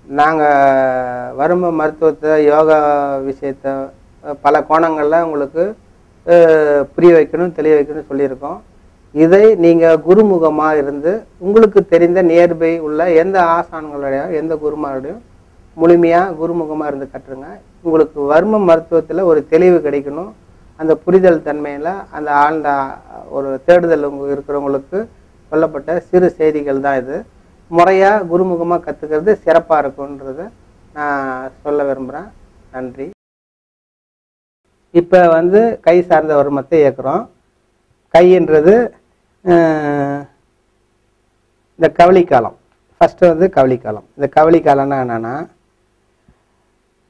நாங்கள் வரும மருத்துவத்தை யோகா விஷயத்தை பல கோணங்களில் உங்களுக்கு புரிய வைக்கணும் தெளிய வைக்கணும்னு சொல்லியிருக்கோம். இதை நீங்கள் குருமுகமாக இருந்து உங்களுக்கு தெரிந்த நியர்பை உள்ள எந்த ஆசான்களுடைய எந்த குருமாரோடையும் முழுமையாக குருமுகமாக இருந்து கட்டுருங்க. உங்களுக்கு வர்ம மருத்துவத்தில் ஒரு தெளிவு கிடைக்கணும். அந்த புரிதல் தன்மையில் அந்த ஆழ்ந்த ஒரு தேடுதல் இருக்கிறவங்களுக்கு சொல்லப்பட்ட சிறு செய்திகள் தான் இது. முறையாக குருமுகமாக கற்றுக்கிறது சிறப்பாக இருக்குன்றதை நான் சொல்ல விரும்புகிறேன். நன்றி. இப்போ கை சார்ந்த வர்மத்தை இயக்குறோம். கைன்றது இந்த கவளிக்காலம். ஃபஸ்ட்டு கவளிக்காலம். இந்த கவளிக்காலம்னா என்னென்னா,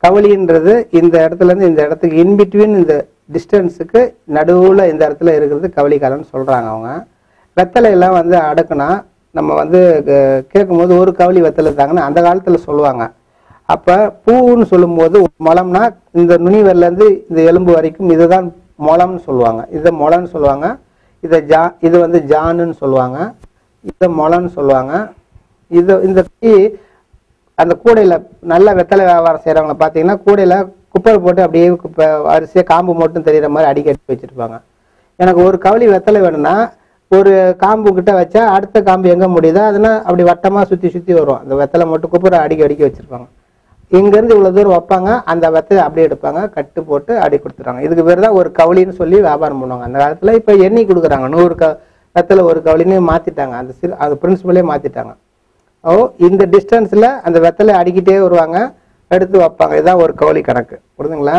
கவளின்றது இந்த இடத்துலேருந்து இந்த இடத்துக்கு இன்பிட்வீன் இந்த டிஸ்டன்ஸுக்கு நடுவில் இந்த இடத்துல இருக்கிறது கவளிக்காலம்னு சொல்கிறாங்க அவங்க. வெத்தலையெல்லாம் அடக்குனா நம்ம கேட்கும்போது ஒரு கவளி வெத்தலை தாங்கன்னு அந்த காலத்தில் சொல்லுவாங்க. அப்போ பூன்னு சொல்லும்போது முளம்னா இந்த நுனிவரிலேருந்து இந்த எலும்பு வரைக்கும் இதுதான் முளம்னு சொல்லுவாங்க. இதை முளன்னு சொல்லுவாங்க. இது ஜானுன்னு சொல்லுவாங்க. இதை முளன்னு சொல்லுவாங்க. இந்த கை அந்த கூடையில் நல்ல வெத்தலை வியாபாரம் செய்கிறவங்க பார்த்தீங்கன்னா கூடையில் குப்பை போட்டு அப்படியே அரிசியாக காம்பு மட்டும் தெரிகிற மாதிரி அடிக்கடி வச்சுருப்பாங்க. எனக்கு ஒரு கவளி வெத்தலை வேணும்னா ஒரு காம்பு கிட்ட வச்சா அடுத்த காம்பு எங்கே முடியுதோ அதனால் அப்படி வட்டமாக சுற்றி சுற்றி வரும். அந்த வெத்தலை மட்டும் குப்பை அடிக்க வச்சுருப்பாங்க. இங்கேருந்து இவ்வளோ தூரம் வைப்பாங்க. அந்த வெத்தலை அப்படியே எடுப்பாங்க, கட்டு போட்டு அடி கொடுத்துருவாங்க. இதுக்கு பேர் தான் ஒரு கவளின்னு சொல்லி வியாபாரம் பண்ணுவாங்க அந்த காலத்தில். இப்போ எண்ணி கொடுக்குறாங்க 100 வெத்தலை ஒரு கவளின்னு மாற்றிட்டாங்க. அந்த பிரின்சிபலே மாற்றிட்டாங்க. இந்த டிஸ்டன்ஸில் அந்த வெத்தலை அடிக்கிட்டே வருவாங்க, எடுத்து வைப்பாங்க. இதுதான் ஒரு கவளி கணக்கு. புரியுதுங்களா?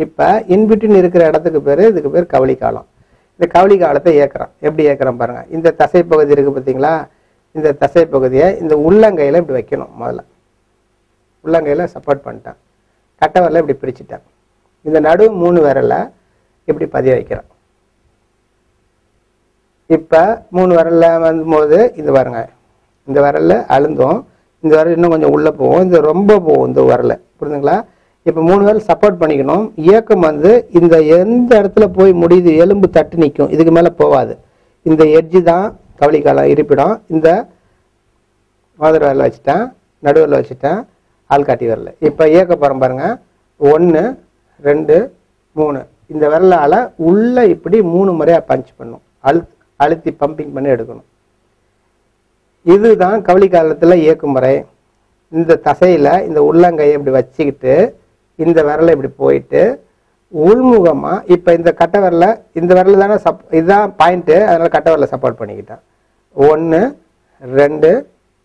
இப்போ இன்பிட்வீன் இருக்கிற இடத்துக்கு இதுக்கு பேர் கவளி காலம். இந்த கவளி காலத்தை ஏற்கிறோம். எப்படி ஏற்கிறோம் பாருங்கள். இந்த தசைப்பகுதி இருக்குது பார்த்தீங்களா? இந்த தசைப்பகுதியை இந்த உள்ளங்கையில் இப்படி வைக்கணும். முதல்ல உள்ளங்கையில் சப்போர்ட் பண்ணிட்டேன். கட்டை விரலை இப்படி பிரிச்சுட்டேன். இந்த நடு 3 விரலை இப்படி பதிய வைக்கிறேன். இப்போ 3 விரலில் வரும்போது இது பாருங்க, இந்த விரலில் அழுந்தோம், இந்த விரல் இன்னும் கொஞ்சம் உள்ளே போகும், இந்த ரொம்ப போகும் இந்த விரலை. புரியுதுங்களா? இப்போ 3 விரல் சப்போர்ட் பண்ணிக்கணும். இயக்கம் இந்த எந்த இடத்துல போய் முடியுது எலும்பு தட்டு நிற்கும், இதுக்கு மேலே போகாது. இந்த எட்ஜு தான் கவளிக்காலம் இருப்பிடம். இந்த மோதிர விரலை வச்சுட்டேன், நடுவரில் வச்சுட்டேன், ஆள்காட்டி விரல். இப்போ இயக்க போகிறோம் பாருங்க. 1 2 3. இந்த விரலால் உள்ள இப்படி 3 முறையாக பஞ்ச் பண்ணும். அழுத்தி பம்பிங் பண்ணி எடுக்கணும். இதுதான் கவளி காலத்தில் இயக்கும் முறை. இந்த தசையில் இந்த உள்ளங்கையை இப்படி வச்சுக்கிட்டு இந்த விரலை இப்படி போயிட்டு உள்முகமாக இப்போ இந்த கட்டை விரலை இந்த விரல் தானே இதுதான் பாயிண்ட்டு, அதனால் கட்டை விரலை சப்போர்ட் பண்ணிக்கிட்டேன். 1 2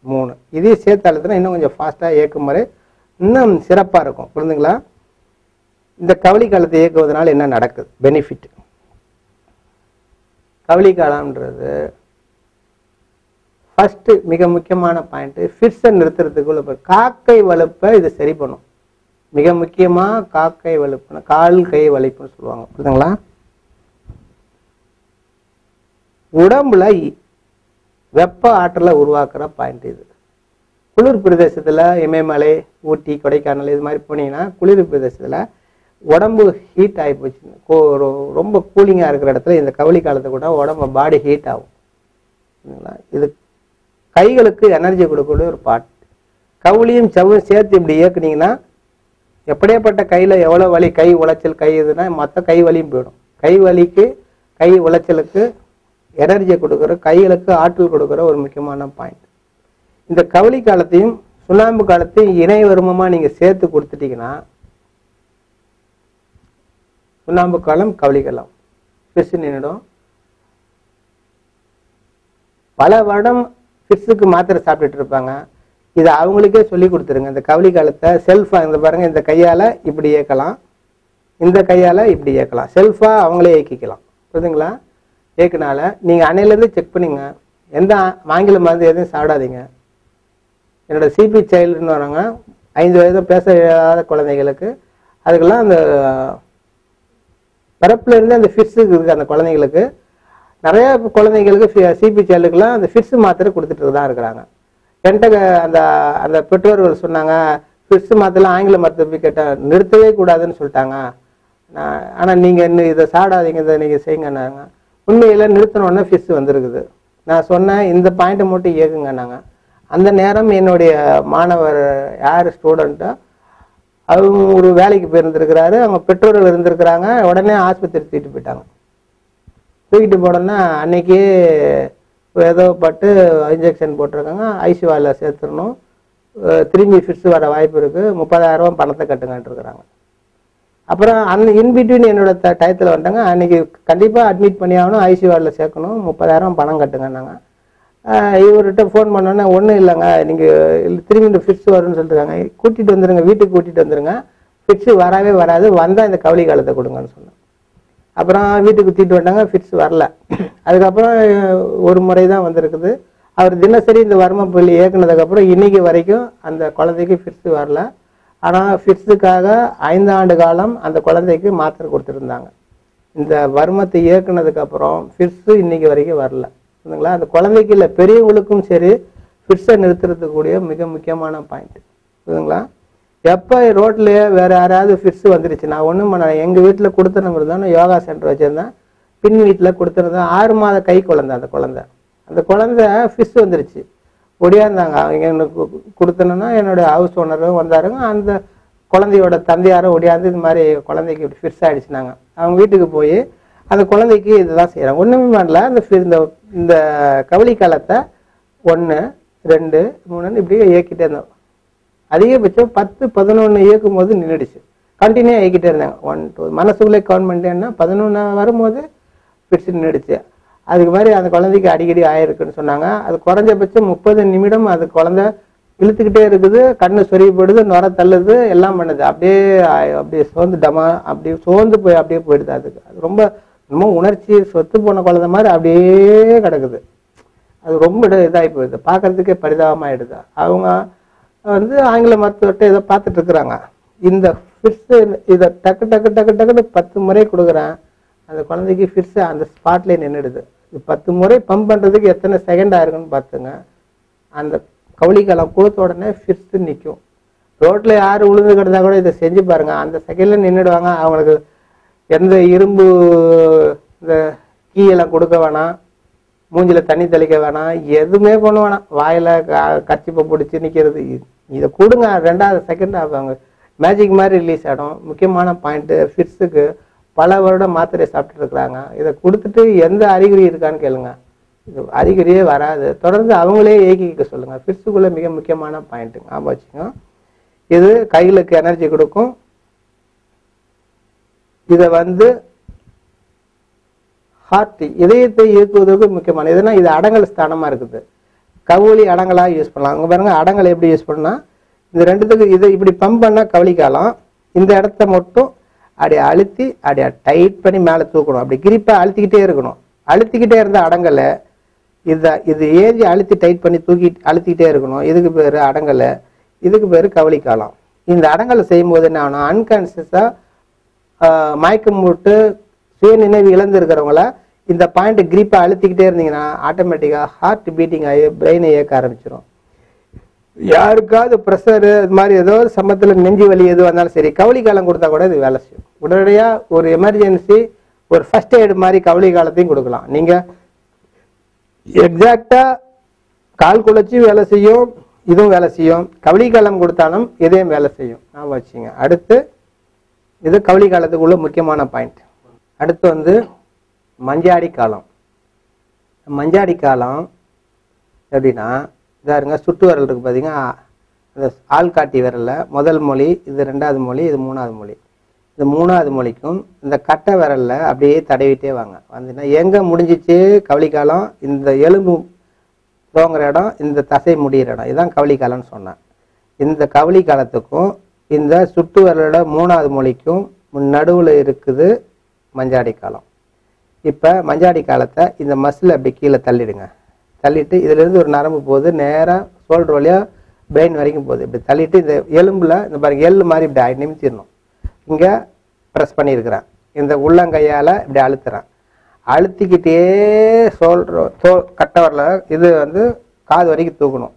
3. இதையும் சேர்த்து அழுத்தினா இன்னும் கொஞ்சம் ஃபாஸ்ட்டாக இயக்கும் முறை இன்னும் சிறப்பாக இருக்கும். புரிஞ்சுங்களா? இந்த கவளி காலத்தை இயக்குவதனால என்ன நடக்குது பெனிஃபிட்? கவளி காலம்ன்றது ஃபர்ஸ்ட் மிக முக்கியமான பாயிண்ட். ஃபிட்ஸை நிறுத்துறதுக்குள்ள காக்கை வலுப்பை இது சரி பண்ணும். மிக முக்கியமாக காக்கை வலுப்புனா கால் கை வலிப்புன்னு சொல்லுவாங்க. புரியுதுங்களா? உடம்புல வெப்ப ஆற்றலை உருவாக்குற பாயிண்ட் இது. குளிர் பிரதேசத்தில் இமயமலை, ஊட்டி, கொடைக்கானல் இது மாதிரி போனீங்கன்னா குளிர் பிரதேசத்தில் உடம்பு ஹீட் ஆகி போச்சு, ரொம்ப கூலிங்காக இருக்கிற இடத்துல இந்த கவளி காலத்தை கூட உடம்பு பாடி ஹீட் ஆகும். இது கைகளுக்கு எனர்ஜி கொடுக்கக்கூடிய ஒரு பாட்டு. கவுளியும் செவ்வும் சேர்த்து இப்படி இயக்குனீங்கன்னா எப்படியாப்பட்ட கையில் எவ்வளோ வலி, கை உளைச்சல், கை இதுனா மற்ற கை வலியும் போயிடும். கை வலிக்கு கை உளைச்சலுக்கு எனர்ஜியை கொடுக்குற, கைகளுக்கு ஆற்றல் கொடுக்குற ஒரு முக்கியமான பாயிண்ட். இந்த கவளி காலத்தையும் சுண்ணாம்பு காலத்தையும் இணை வருமமாக நீங்கள் சேர்த்து கொடுத்துட்டீங்கன்னா சுண்ணாம்பு காலம் கவளி காலம் ஃபிட்ஸ் நின்றுடும். பல வருடம் ஃபிட்ஸுக்கு மாத்திரை சாப்பிட்டுட்டு இருப்பாங்க. இதை அவங்களுக்கே சொல்லி கொடுத்துருங்க. இந்த கவளி காலத்தை செல்ஃபாக இந்த பாருங்க, இந்த கையால் இப்படி இயக்கலாம், இந்த கையால் இப்படி இயக்கலாம், செல்ஃபாக அவங்களே இயக்கிக்கலாம். புரியுதுங்களா? இயக்குனால நீங்கள் அன்னையிலேருந்து செக் பண்ணிங்க. எந்த ஆங்கில மருந்து எதுவும் சாப்பிடாதீங்க. என்னோட சிபி சைல்டுன்னு வராங்க 5 வயது பேச இயலாத குழந்தைகளுக்கு, அதுக்கெல்லாம் அந்த பிறப்புல இருந்து அந்த ஃபிட்ஸுக்கு இருக்குது. அந்த குழந்தைங்களுக்கு நிறைய குழந்தைங்களுக்கு சிபி சைல்டுக்கெல்லாம் அந்த ஃபிட்ஸ் மாத்திரை கொடுத்துட்டு தான் இருக்கிறாங்க. என்கிட்ட அந்த அந்த பெற்றோர்கள் சொன்னாங்க, ஃபிட்ஸ் மாத்திரை ஆங்கில மருத்துவ கேட்டால் நிறுத்தவே கூடாதுன்னு சொல்லிட்டாங்க. ஆனால் நீங்கள் இன்னும் இதை சாடாதீங்க, இதை நீங்கள் செய்யுங்கன்னாங்க. உண்மையில் நிறுத்தினோடனே ஃபிட்ஸ் வந்துருக்குது. நான் சொன்னேன் இந்த பாயிண்ட்டை மட்டும் இயக்குங்க. நாங்கள் அந்த நேரம் என்னுடைய மாணவர் யார் ஸ்டூடெண்ட்டோ அவங்க ஒரு வேலைக்கு போயிருந்துருக்கிறாரு, அவங்க பெற்றோர்கள் இருந்திருக்கிறாங்க. உடனே ஆஸ்பத்திரி தூக்கிட்டு போயிட்டாங்க. தூக்கிட்டு போனோன்னா அன்னைக்கே ஏதோ பட்டு இன்ஜெக்ஷன் போட்டிருக்காங்க, ஐசியூவில் சேர்த்துடணும், திரும்பி ஃபிட்ஸ் வர வாய்ப்பு இருக்குது, 30,000 பணத்தை கட்டுங்கன்ட்டு இருக்கிறாங்க. அப்புறம் இன்பிட்வீன் என்னோட டயத்தில் வந்துட்டாங்க. அன்னைக்கு கண்டிப்பாக அட்மிட் பண்ணி ஆகணும், ஐசியூவில் சேர்க்கணும், 30,000 பணம் கட்டுங்கன்னாங்க. இவர்கிட்ட ஃபோன் பண்ணோன்னே ஒன்றும் இல்லைங்க, நீங்கள் திரும்பி இந்த ஃபிட்ஸ் வரும்னு சொல்லிட்டுருக்காங்க, கூட்டிகிட்டு வந்துடுங்க, வீட்டுக்கு கூட்டிகிட்டு வந்துடுங்க, ஃபிட்ஸு வரவே வராது, வந்தால் இந்த கவலை காலத்தை கொடுங்கன்னு சொன்னேன். அப்புறம் வீட்டுக்கு தூக்கிட்டு வந்துட்டாங்க, ஃபிட்ஸ் வரல. அதுக்கப்புறம் ஒரு முறை தான் வந்திருக்குது. அவர் தினசரி இந்த வர்ம புள்ளி இயக்குனதுக்கப்புறம் இன்னைக்கு வரைக்கும் அந்த குழந்தைக்கு ஃபிட்ஸ் வரல. ஆனால் ஃபிட்ஸுக்காக 5 ஆண்டு காலம் அந்த குழந்தைக்கு மாத்திரை கொடுத்துருந்தாங்க. இந்த வர்மத்தை இயக்குனதுக்கப்புறம் ஃபிட்ஸு இன்னைக்கு வரைக்கும் வரல. புரியுதுங்களா? அந்த குழந்தைக்கு இல்லை, பெரியவங்களுக்கும் சரி ஃபிட்ஸை நிறுத்துறதுக்கூடிய மிக முக்கியமான பாயிண்ட். புரியுதுங்களா? எப்போ ரோட்லேயே வேறு யாராவது ஃபிட்ஸு வந்துருச்சு, நான் ஒன்றும் பண்ண, எங்கள் வீட்டில் கொடுத்த நம்பர் தான், என்னோட யோகா சென்டர் வச்சுருந்தேன், பின் வீட்டில் கொடுத்துருந்தேன், 6 மாத கை குழந்தை. அந்த குழந்தை ஃபிட்ஸ் வந்துருச்சு, ஒடியாந்தாங்க. அவங்க எனக்கு கொடுத்தனுன்னா என்னோட ஹவுஸ் ஓனரும் வந்தாருங்க, அந்த குழந்தையோட தந்தையாரும் ஒடியாந்து இது மாதிரி குழந்தைக்கு இப்படி ஃபிட்ஸ் ஆகிடுச்சுனாங்க. அவங்க வீட்டுக்கு போய் அந்த குழந்தைக்கு இதுதான் செய்கிறாங்க. ஒன்றுமே பண்ணல, இந்த கவலி காலத்தை 1 2 3 இப்படியே இயக்கிட்டே இருந்தோம். அதிகபட்சம் 10 11 இயக்கும் போது நின்றுடுச்சு. கண்டினியூ இயக்கிட்டே இருந்தாங்க. 1 2 மனசுக்குள்ளே கவுண்ட் பண்ணிட்டேன்னா 11 வரும்போது ஃபிட்ஸ் நின்றுடுச்சு. அதுக்கு மாதிரி அந்த குழந்தைக்கு அடிக்கடி ஆயிருக்குன்னு சொன்னாங்க. அது குறைஞ்சபட்சம் 30 நிமிடம் அது குழந்தை இழுத்துக்கிட்டே இருக்குது, கண்ணு சொறியப்படுது, நுர தள்ளுது, எல்லாம் பண்ணுது. அப்படியே சோர்ந்து அப்படியே சோர்ந்து போய் அப்படியே போயிடுது. அது ரொம்ப உணர்ச்சி சொத்து போன குழந்தை மாதிரி அப்படியே கிடக்குது. அது ரொம்ப இதாகி போயிடுது, பார்க்கறதுக்கே பரிதாபமாயிடுது. அவங்க ஆங்கில மருத்துவத்தை இதை பார்த்துட்டு இருக்கிறாங்க. இந்த ஃபிட்ஸு இதை டக்கு 10 முறை கொடுக்குறேன், அந்த குழந்தைக்கு ஃபிட்ஸு அந்த ஸ்பாட்லேயே நின்றுடுது. இது 10 முறை பம்ப் பண்ணுறதுக்கு எத்தனை செகண்ட் ஆயிருக்குன்னு பார்த்துங்க. அந்த கவுளிக்காலம் கொடுத்த உடனே ஃபிட்ஸு நிற்கும். ரோட்டில் யார் உளுந்து கிடந்தா கூட இதை செஞ்சு பாருங்க, அந்த செகண்டில் நின்றுடுவாங்க. அவங்களுக்கு எந்த இரும்பு இந்த கீயெல்லாம் கொடுக்க வேணாம், மூஞ்சில் தண்ணி தெளிக்க வேணாம், எதுவுமே பண்ண வேணாம், வாயில் கர்ச்சிப்பை பிடிச்சி நிற்கிறது. இதை கொடுங்க, 2வது செகண்ட் அவங்க மேஜிக் மாதிரி ரிலீஸ் ஆகிடும். முக்கியமான பாயிண்ட்டு, ஃபிட்ஸுக்கு பல வருடம் மாத்திரை சாப்பிட்டு இருக்கிறாங்க. இதை கொடுத்துட்டு எந்த அறிகுறி இருக்கான்னு கேளுங்க, இது அறிகுறியே வராது. தொடர்ந்து அவங்களே இயக்கிக்க சொல்லுங்க. ஃபிட்ஸுக்குள்ள மிக முக்கியமான பாயிண்ட்டுங்க, ஞாபகம் வச்சுங்க. இது கைகளுக்கு எனர்ஜி கொடுக்கும். இதை ஹார்ட் இதயத்தை இயக்குவதற்கு முக்கியமான இதுனா இது அடங்கல் ஸ்தானமா இருக்குது. கவுளி அடங்கலா யூஸ் பண்ணலாம். அங்க பாருங்க, அடங்கல் எப்படி யூஸ் பண்ணா, இந்த 2த்துக்கு இதை இப்படி பம்ப் பண்ணா கவலி காலம், இந்த இடத்த மட்டும் அப்படியே அழுத்தி அப்படியே டைட் பண்ணி மேலே தூக்கணும். அப்படி கிரிப்பா அழுத்திக்கிட்டே இருக்கணும். அழுத்திக்கிட்டே இருந்தால் அடங்கலை. இது ஏறி அழுத்தி டைட் பண்ணி அழுத்திக்கிட்டே இருக்கணும். இதுக்கு பேர் அடங்கலை, இதுக்கு பேர் கவலி காலம். இந்த அடங்கலை செய்யும்போது என்ன ஆகணும், அன்கான்சியஸா மயக்கம் போட்டு சுய நினைவு இழந்து இருக்கிறவங்கள இந்த பாயிண்ட் கிரிப்பை அழுத்திக்கிட்டே இருந்தீங்கன்னா ஆட்டோமேட்டிக்காக ஹார்ட் பீட்டிங் ஆகி பிரெயினை இயக்க ஆரம்பிச்சிடும். யாருக்காவது ப்ரெஷரு இது மாதிரி ஏதோ சமயத்தில் நெஞ்சு வலி எது வந்தாலும் சரி, கவலி காலம் கொடுத்தா கூட இது வேலை செய்யும். உடனடியாக ஒரு எமர்ஜென்சி ஒரு ஃபர்ஸ்ட் எய்டு மாதிரி கவலி காலத்தையும் கொடுக்கலாம். நீங்கள் எக்ஸாக்டாக கால் குழச்சி வேலை செய்யும், இதுவும் வேலை செய்யும். கவலி காலம் கொடுத்தாலும் இதையும் வேலை செய்யும், நான் வச்சுங்க. அடுத்து இது கவலி காலத்துக்குள்ள முக்கியமான பாயிண்ட். அடுத்து மஞ்சாடி காலம். மஞ்சாடி காலம் எப்படின்னா, இதாருங்க சுட்டு விரல் இருக்கு பார்த்தீங்கன்னா, அந்த ஆள்காட்டி விரலில் முதல் மொழி, இது 2வது மொழி, இது 3வது மொழி. இந்த 3வது மொழிக்கும் இந்த கட்டை விரலில் அப்படியே தடவிட்டே வாங்க. எங்கே முடிஞ்சிச்சு கவலி காலம், இந்த எலும்பு தோங்குற இடம், இந்த தசை முடிகிற இடம், இதுதான் கவலி காலம்னு சொன்னேன். இந்த கவலி காலத்துக்கும் இந்த சுட்டு விரலோட 3வது மொழிக்கும் நடுவில் இருக்குது மஞ்சாடி காலம். இப்போ மஞ்சாடி காலத்தை இந்த மசில் அப்படி கீழே தள்ளிடுங்க. தள்ளிட்டு இதுலேருந்து ஒரு நரம்பு போகுது, நேராக ஷோல்டர் வழியாக பிரெயின் வரைக்கும் போகுது. இப்படி தள்ளிட்டு இந்த எலும்பில் இந்த பாருங்க எள்ளு மாதிரி இப்படி நிமித்திடணும். இங்கே ப்ரெஸ் பண்ணியிருக்கிறேன், இந்த உள்ளங்கையால் இப்படி அழுத்துறேன். அழுத்திக்கிட்டே கட்டை வரல இது காது வரைக்கும் தூக்கணும்.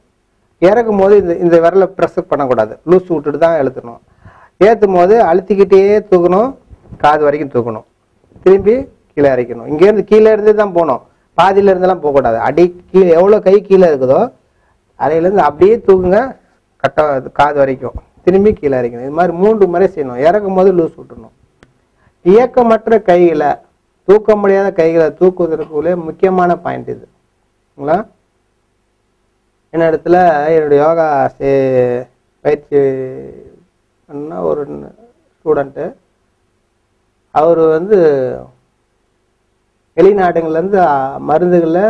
இறக்கும் போது இந்த விரலை ப்ரெஸ் பண்ணக்கூடாது, லூஸ் விட்டுட்டு தான் எழுத்தணும். ஏற்றும் போது அழுத்திக்கிட்டே தூக்கணும், காது வரைக்கும் தூக்கணும், திரும்பி கீழே இறக்கணும். இங்கேருந்து கீழே இருந்து தான் போகணும், பாதியில இருந்தெல்லாம் போகக்கூடாது. அடி கீழே எவ்வளோ கை கீழே இருக்குதோ அறையிலேருந்து அப்படியே தூக்குங்க, காது வரைக்கும் திரும்பி கீழே இறக்கணும். இது மாதிரி 3 முறை செய்யணும். இறக்கும் போது லூஸ் விட்டுணும். இயக்கமற்ற கைகளை, தூக்க முடியாத கைகளை தூக்குவதற்குள்ளே முக்கியமான பாயிண்ட் இதுங்களா. என்ன இடத்துல என்னுடைய யோகா பயிற்சி பண்ண ஒரு ஸ்டூடெண்ட்டு, அவர் வந்து வெளிநாடுகள்லேருந்து மருந்துகளை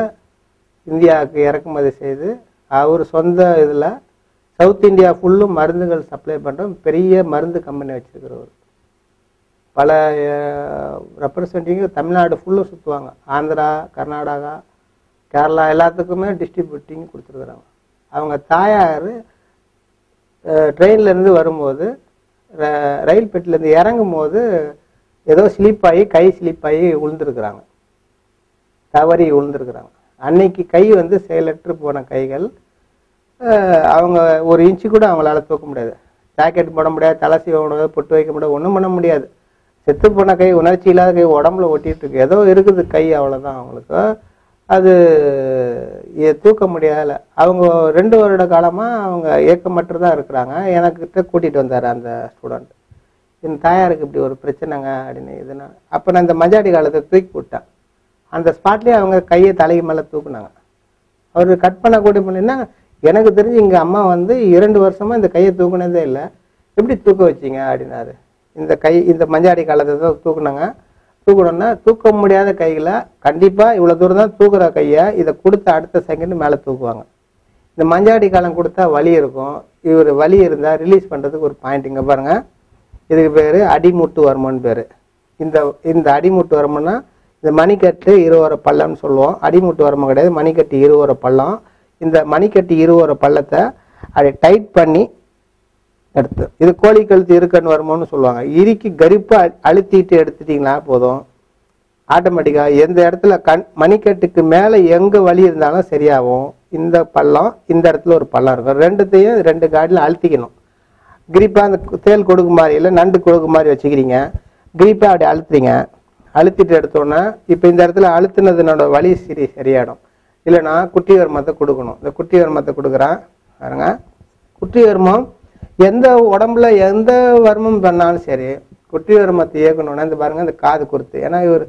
இந்தியாவுக்கு இறக்குமதி செய்து அவர் சொந்த இதில் சவுத் இந்தியா ஃபுல்லும் மருந்துகள் சப்ளை பண்ணுற பெரிய மருந்து கம்பெனி வச்சுருக்கிறவர். பல ரெப்ரசன்டிங்க தமிழ்நாடு ஃபுல்லும் சுற்றுவாங்க. ஆந்திரா, கர்நாடகா, கேரளா எல்லாத்துக்குமே டிஸ்ட்ரிபியூட்டிங் கொடுத்துருக்குறாங்க. அவங்க தாயார் ட்ரெயின்லேருந்து வரும்போது ரயில் பெட்டிலேருந்து இறங்கும் போது ஏதோ ஸ்லிப்பாகி, கை ஸ்லிப்பாகி விழுந்துருக்குறாங்க, தவறி விழுந்துருக்குறாங்க. அன்னைக்கு கை வந்து செயலற்று போன கைகள். அவங்க ஒரு இன்ச்சு கூட அவங்களால தூக்க முடியாது. ஜாக்கெட் போட முடியாது, தலை சீவ முடியாது, பொட்டு வைக்க முடியாது, ஒன்றும் பண்ண முடியாது. செத்து போன கை, உணர்ச்சி இல்லாத கை உடம்புல ஒட்டிகிட்டு இருக்கு. ஏதோ இருக்குது கை, அவ்வளோதான் அவங்களுக்கு. அது தூக்க முடியாத. அவங்க 2 வருட காலமாக அவங்க ஏக்கமற்றுதான் இருக்கிறாங்க. எனக்கிட்ட கூட்டிகிட்டு வந்தார் அந்த ஸ்டூடெண்ட். என் தாயாருக்கு இப்படி ஒரு பிரச்சனைங்க அப்படின்னு. இதுனா அப்போ நான் இந்த மஞ்சாடி காலத்தை தூக்கி போட்டேன். அந்த ஸ்பாட்லேயே அவங்க கையை தலைக்கு மேலே தூக்குனாங்க. அவர் கட் பண்ண கூட பண்ணினா, எனக்கு தெரிஞ்சு எங்கள் அம்மா வந்து 2 வருஷமாக இந்த கையை தூக்குனதே இல்லை, எப்படி தூக்க வச்சிங்க அப்படின்னாரு. இந்த மஞ்சாடி காலத்தை தான் தூக்குனாங்க. தூக்கணும்னா தூக்க முடியாத கைகளை கண்டிப்பாக இவ்வளோ தூரம் தான் தூக்குற கையை இதை கொடுத்த அடுத்த செகண்ட் மேலே தூக்குவாங்க. இந்த மஞ்சாடி காலம் கொடுத்தா வலி இருக்கும். இவர் வலி இருந்தால் ரிலீஸ் பண்ணுறதுக்கு ஒரு பாயிண்ட் இங்கே பாருங்கள். இதுக்கு பேர் அடிமுட்டு வருமன்னு பேர். இந்த அடிமுட்டு வருமன்னா இந்த மணிக்கட்டு இருவர பள்ளம்னு சொல்லுவோம். அடிமுட்டு வரம்பு கிடையாது, மணிக்கட்டு இருவர பள்ளம். இந்த மணிக்கட்டு இருவர பள்ளத்தை அதை டைட் பண்ணி எடுத்து, இது கோழி கழுத்து இருக்கன்னு வருமோன்னு சொல்லுவாங்க. இறுக்கி கரிப்பாக அழுத்திட்டு எடுத்துட்டிங்கன்னா போதும், ஆட்டோமேட்டிக்காக எந்த இடத்துல மணிக்கட்டுக்கு மேலே எங்கே வலி இருந்தாலும் சரியாகும். இந்த பள்ளம், இந்த இடத்துல ஒரு பள்ளம் இருக்கும். ரெண்டுத்தையும் 2 காடியில் அழுத்திக்கணும். கிரிப்பாக அந்த தேல் கொடுக்கு மாதிரி இல்லை நண்டு கொடுக்கு மாதிரி வச்சுக்கிறீங்க. கிரிப்பாக அப்படி அழுத்துறீங்க. அழுத்திட்டு எடுத்தோன்னே இப்போ இந்த இடத்துல அழுத்தினதுனோட வலி சரியாயிடும். இல்லைன்னா குட்டி வர்மத்தை கொடுக்கணும். இந்த குட்டி வர்மத்தை கொடுக்குறேன் பாருங்க. குட்டி வர்மம் எந்த உடம்புல எந்த வர்மம் பண்ணாலும் சரி, குட்டி வர்மத்தை இயக்கணும்னா இந்த பாருங்க, இந்த காது குறுத்து. ஏன்னா இவர்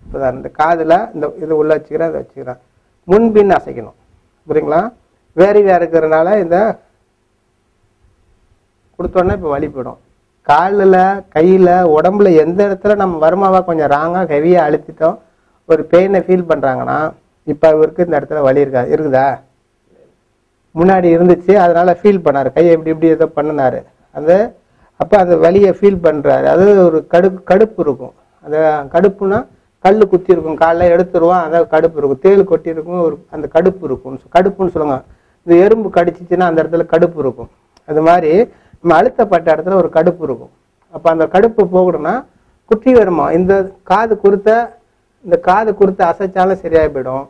இப்போதான் இந்த காதில் இது உள்ள வச்சுக்கிறேன், அதை வச்சுக்கிறேன். முன்பின் அசைக்கணும், புரியுங்களா. வேற இருக்கிறதுனால இந்த கொடுத்தோன்னா இப்போ வலி போயிடும். காலில், கையில், உடம்புல எந்த இடத்துல நம்ம வர்மாவாக கொஞ்சம் ராங்காக ஹெவியாக அழுத்திட்டோம், ஒரு பெயினை ஃபீல் பண்ணுறாங்கன்னா, இப்போ இவருக்கு இந்த இடத்துல வலி இருக்குதா? முன்னாடி இருந்துச்சு, அதனால ஃபீல் பண்ணார். கையை இப்படி ஏதோ பண்ணினார். அப்போ அந்த வலியை ஃபீல் பண்ணுறாரு. அது ஒரு கடுப்பு இருக்கும். அந்த கடுப்புனா கல் குத்தி இருக்கும், காலில் எடுத்துருவோம், அதாவது கடுப்பு இருக்கும். தேள் கொட்டி இருக்கும், அந்த கடுப்பு இருக்கும். கடுப்புன்னு சொல்லுவாங்க. இந்த எறும்பு கடிச்சிச்சுன்னா அந்த இடத்துல கடுப்பு இருக்கும். அது மாதிரி நம்ம அழுத்தப்பட்ட இடத்துல ஒரு கடுப்பு இருக்கும். அப்போ அந்த கடுப்பு போகணும்னா குட்டி வருமா, இந்த காது குறுத்த அசைச்சாலும் சரியாகி போயிடும்.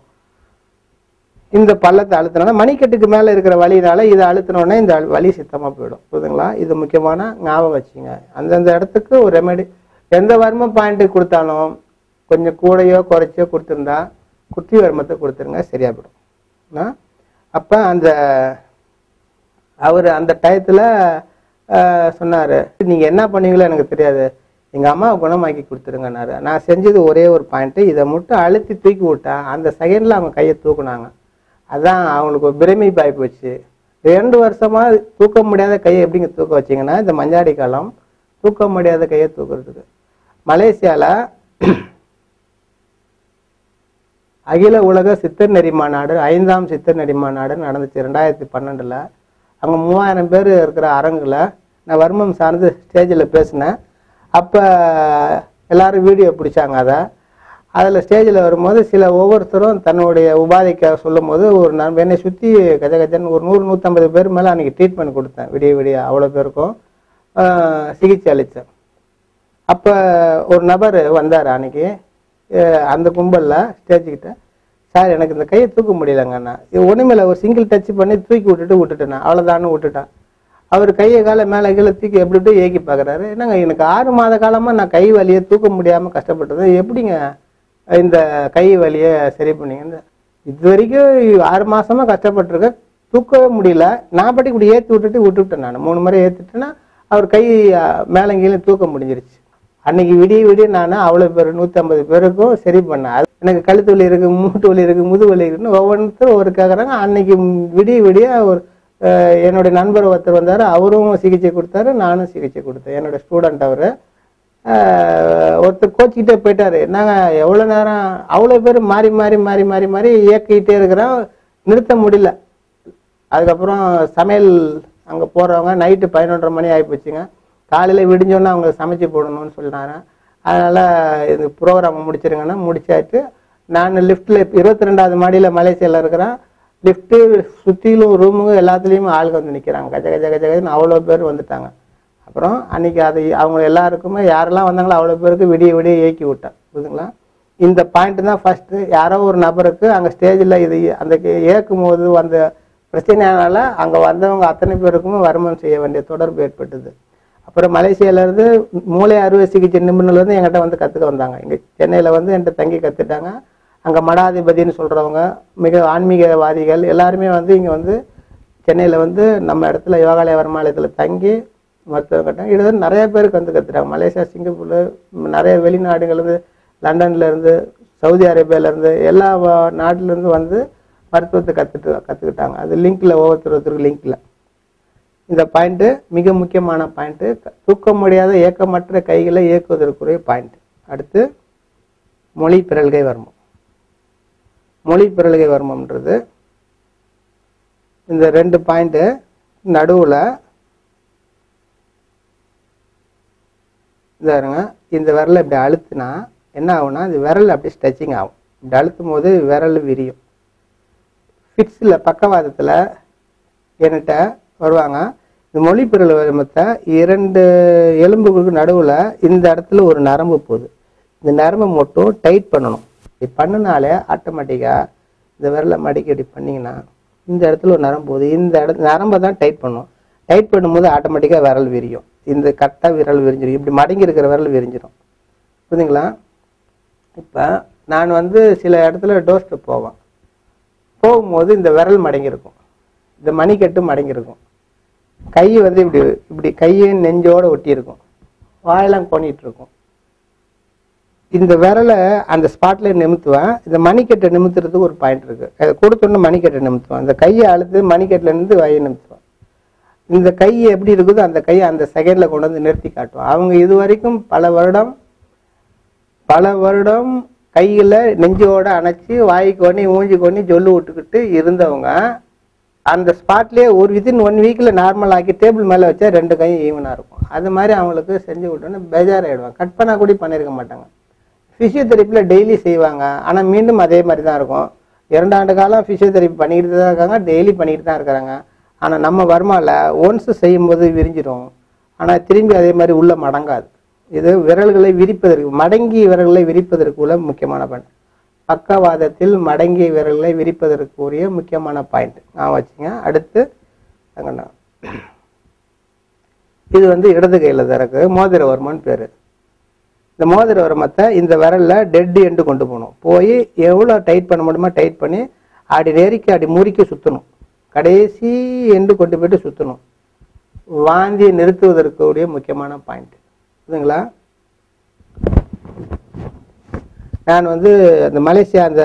இந்த பள்ளத்தை அழுத்தினா மணிக்கட்டுக்கு மேலே இருக்கிற வலினால இதை அழுத்தினோடனே இந்த வலி சுத்தமாக போயிடும். புரியுதுங்களா. இது முக்கியமான ஞாபகம் வச்சுங்க. அந்தந்த இடத்துக்கு ஒரு ரெமெடி. எந்த வர்ம பாயிண்ட்டு கொடுத்தாலும் கொஞ்சம் கூடையோ குறைச்சோ கொடுத்துருந்தா குட்டி வர்மத்தை கொடுத்துருங்க, சரியா போயிடும். அப்போ அவர் அந்த டயத்தில் சொன்னார், நீங்கள் என்ன பண்ணீங்களோ எனக்கு தெரியாது, எங்கள் அம்மாவை குணமாக்கி கொடுத்துருங்கன்னாரு. நான் செஞ்சது ஒரே ஒரு பாயிண்ட்டு, இதை மட்டும் அழுத்தி தூக்கி விட்டேன். அந்த செகண்டில் அவங்க கையை தூக்குனாங்க. அதான் அவங்களுக்கு ஒரு பிரமிப்பாகி போச்சு. 2 வருஷமாக தூக்க முடியாத கையை எப்படிங்க தூக்க வச்சிங்கன்னா, இந்த மஞ்சாடி காலம் தூக்க முடியாத கையை தூக்குறதுக்கு. மலேசியாவில் அகில உலக சித்தர் நெறி மாநாடு, 5ஆம் சித்தர் நெறி மாநாடு நடந்துச்சு 2012. அங்கே 3000 பேர் இருக்கிற அரங்கில் நான் வர்மம் சார்ந்து ஸ்டேஜில் பேசினேன். அப்போ எல்லாரும் வீடியோ பிடிச்சாங்க. அதில் ஸ்டேஜில் வரும்போது ஒவ்வொருத்தரும் தன்னுடைய உபாதைக்காக சொல்லும் போது ஒரு நான் என்னை சுற்றி கஜகஜன் ஒரு 100-150 பேர் மேலே அன்றைக்கி ட்ரீட்மெண்ட் கொடுத்தேன். விடிய அவ்வளோ பேருக்கும் சிகிச்சை அளித்தேன். அப்போ ஒரு நபர் வந்தார் அன்றைக்கி அந்த கும்பலில் ஸ்டேஜுக்கிட்ட. சார், எனக்கு இந்த கையை தூக்க முடியலங்கண்ணா. ஒன்றுமேல ஒரு சிங்கிள் டச் பண்ணி தூக்கி விட்டுட்டேன், அவ்வளோதான்னு விட்டுட்டேன். அவர் கையை காலை மேலே கீழே தூக்கி எப்படி ஏக்கி பார்க்குறாரு. என்னங்க, எனக்கு 6 மாத காலமாக நான் கை வலியை தூக்க முடியாமல் கஷ்டப்பட்டது, எப்படிங்க இந்த கை வலியை சரி பண்ணீங்க? இது வரைக்கும் 6 மாதமாக கஷ்டப்பட்டுருக்கேன், தூக்கவே முடியல. நான் பாட்டி இப்படி ஏற்றி விட்டுட்டேன். நான் 3 முறை ஏற்றிட்டேன்னா அவர் கை மேலங்கீழே தூக்க முடிஞ்சிருச்சு. அன்னைக்கு விடிய நான் அவ்வளோ பேர் 150 பேருக்கும் சரி பண்ணேன். அது எனக்கு கழுத்து வலி இருக்கு, மூட்டு வலி இருக்கு, முதுகு வலி இருக்குன்னு ஒவ்வொருத்தரும் ஒரு கேட்குறாங்க. அன்னைக்கு விடிய ஒரு என்னுடைய நண்பர் ஒருத்தர் வந்தார், அவரும் சிகிச்சை கொடுத்தாரு, நானும் சிகிச்சை கொடுத்தேன். என்னோட ஸ்டூடெண்ட் அவர் ஒருத்தர் கோச்சிக்கிட்டே போயிட்டாரு. நாங்கள் எவ்வளோ நேரம் அவ்வளோ பேர் மாறி மாறி மாறி மாறி மாறி இயக்கிட்டே இருக்கிறோம், நிறுத்த முடியல. அதுக்கப்புறம் சமையல் அங்கே போகிறவங்க நைட்டு 11:30 மணி ஆகிப்போச்சுங்க. காலையில் விடிஞ்சோன்னா அவங்க சமைச்சு போடணும்னு சொல்லிட்டாங்க. அதனால் இது ப்ரோக்ராம் முடிச்சிருங்கன்னா முடிச்சாச்சு. நான் லிஃப்ட்டில் 22வது மாடியில் மலேசியாவில் இருக்கிறேன். லிஃப்ட்டு சுற்றிலும் ரூமுங்க எல்லாத்துலேயும் ஆளுங்க வந்து நிற்கிறாங்க. கஜ கஜ கஜ கஜன்னு அவ்வளோ பேர் வந்துட்டாங்க. அப்புறம் அன்றைக்கி அதை அவங்க எல்லாருக்குமே யாரெல்லாம் வந்தாங்களோ அவ்வளோ பேருக்கு விடிய இயக்கி விட்டேன். புரியுதுங்களா? இந்த பாயிண்ட் தான் ஃபஸ்ட்டு. யாரோ ஒரு நபருக்கு அங்கே ஸ்டேஜில் இது அந்த இயக்கும் போது வந்த பிரச்சனையானால அங்கே வந்தவங்க அத்தனை பேருக்குமே வருமானம் செய்ய வேண்டிய தொடர்பு ஏற்பட்டது. அப்புறம் மலேசியாவிலேருந்து மூளை அறுவை சிகிச்சை நிபுணர்லேருந்து என்கிட்ட வந்து கற்றுக்க வந்தாங்க. இங்கே சென்னையில் வந்து என்கிட்ட தங்கி கற்றுட்டாங்க. அங்கே மடாதிபதினு சொல்கிறவங்க, மிக ஆன்மீகவாதிகள் எல்லாருமே வந்து இங்கே வந்து சென்னையில் வந்து நம்ம இடத்துல யோகாலய வருமானத்தில் தங்கி மருத்துவம் கட்டாங்க. இது வந்து நிறைய பேருக்கு வந்து கற்றுட்டாங்க. மலேசியா, சிங்கப்பூர், நிறைய வெளிநாடுகள்லேருந்து, லண்டன்லேருந்து, சவுதி அரேபியாவிலேருந்து, எல்லா நாட்டிலேருந்து வந்து மருத்துவத்தை கற்றுக்கிட்டாங்க. அது லிங்கில் ஒவ்வொருத்தருக்கு லிங்கில். இந்த பாயிண்ட்டு மிக முக்கியமான பாயிண்ட்டு. தூக்க முடியாத ஏக்கமற்ற கைகளை இயக்குவதற்குரிய பாயிண்ட். அடுத்து மொழி பிறழ்கை வர்மம். மொழி பிறழ்கை வர்மம்ன்றது இந்த 2 பாயிண்ட்டு நடுவில் இந்த விரலை இப்படி அழுத்தினா என்ன ஆகும்னா, இது விரல் அப்படி ஸ்ட்ரெச்சிங் ஆகும். இப்படி அழுத்தும் போது விரல் விரியும். ஃபிட்ஸில் பக்கவாதத்தில் என்கிட்ட வருவாங்க. இந்த மொழி பிறழ்கை வர்மத்தை 2 எலும்புகளுக்கு நடுவில் இந்த இடத்துல ஒரு நரம்பு போகுது. இந்த நரம்பை மட்டும் டைட் பண்ணணும். இப்படி பண்ணினாலே ஆட்டோமேட்டிக்காக இந்த விரலை மடிக்க இப்படி பண்ணிங்கன்னா இந்த இடத்துல ஒரு நரம்பு போகுது. இந்த நரம்பை தான் டைட் பண்ணும். டைட் பண்ணும்போது ஆட்டோமேட்டிக்காக விரல் விரியும். இந்த கரெக்டாக விரல் விரிஞ்சிடும். இப்படி மடங்கி இருக்கிற விரல் விரிஞ்சிடும். புரியுதுங்களா? இப்போ நான் வந்து சில இடத்துல டோஸ்ட்டு போகும்போது இந்த விரல் மடங்கியிருக்கும், இந்த மணிக்கட்டு மடங்கியிருக்கும், கை வந்து இப்படி கையை நெஞ்சோடு ஒட்டியிருக்கும், வாயெல்லாம் கோணிட்டு இருக்கும். இந்த விரலை அந்த ஸ்பாட்ல நிமித்துவேன். இந்த மணிக்கட்டை நிமித்துறதுக்கு ஒரு பாயிண்ட் இருக்கு. அதை கொடுத்தோன்னு மணிக்கட்டை நிமித்துவேன். அந்த கையை அழுத்து மணிக்கட்டில் இருந்து வாயை நிமித்துவேன். இந்த கை எப்படி இருக்குதோ அந்த கையை அந்த செகண்ட்ல கொண்டு வந்து நிறுத்தி காட்டுவோம். அவங்க இது வரைக்கும் பல வருடம் கையில நெஞ்சோட அணைச்சி வாய்க்கு ஒண்ணி மூஞ்சி கொண்ணி ஜொல்லு விட்டுக்கிட்டு இருந்தவங்க அந்த ஸ்பாட்லேயே ஒரு வித்தின் 1 வீக்ல நார்மல் ஆக்கி டேபிள் மேலே வச்சா 2 கையும் ஈவனாக இருக்கும். அது மாதிரி அவங்களுக்கு செஞ்சு விட்டோன்னு பேஜாராயிடுவாங்க. கட் பண்ணா கூட பண்ணியிருக்க மாட்டாங்க. ஃபிசியோதெரப்பியில் டெய்லி செய்வாங்க. ஆனால் மீண்டும் அதே மாதிரி தான் இருக்கும். 2 ஆண்டு காலம் ஃபிசியோதெரப்பி பண்ணிக்கிட்டு தான் இருக்காங்க, டெய்லி பண்ணிக்கிட்டு தான் இருக்கிறாங்க. ஆனால் நம்ம வருமால ஒன்ஸ் செய்யும்போது விரிஞ்சிடும். ஆனால் திரும்பி அதே மாதிரி உள்ள மடங்காது. இது விரல்களை விரிப்பதற்கு, மடங்கிய விரல்களை விரிப்பதற்கு உள்ள முக்கியமான பாயிண்ட். பக்கவாதத்தில் மடங்கிய விரல்களை விரிப்பதற்குரிய முக்கியமான பாயிண்ட் நான் வச்சுங்க. அடுத்து இது வந்து இடது கையில் திறக்கு மோதிர வர்மம்னு பேர். இந்த மோதிர வர்மத்தை இந்த விரலில் டெட் எண்டு கொண்டு போகணும். போய் எவ்வளோ டைட் பண்ண முடியுமோ டைட் பண்ணி அடி நெருக்கி அடி முறுக்கி சுற்றணும். கடைசி எண்டு கொண்டு போயிட்டு சுற்றணும். வாந்தியை நிறுத்துவதற்குரிய முக்கியமான பாயிண்ட். புரியுதுங்களா? நான் வந்து அந்த மலேசியா அந்த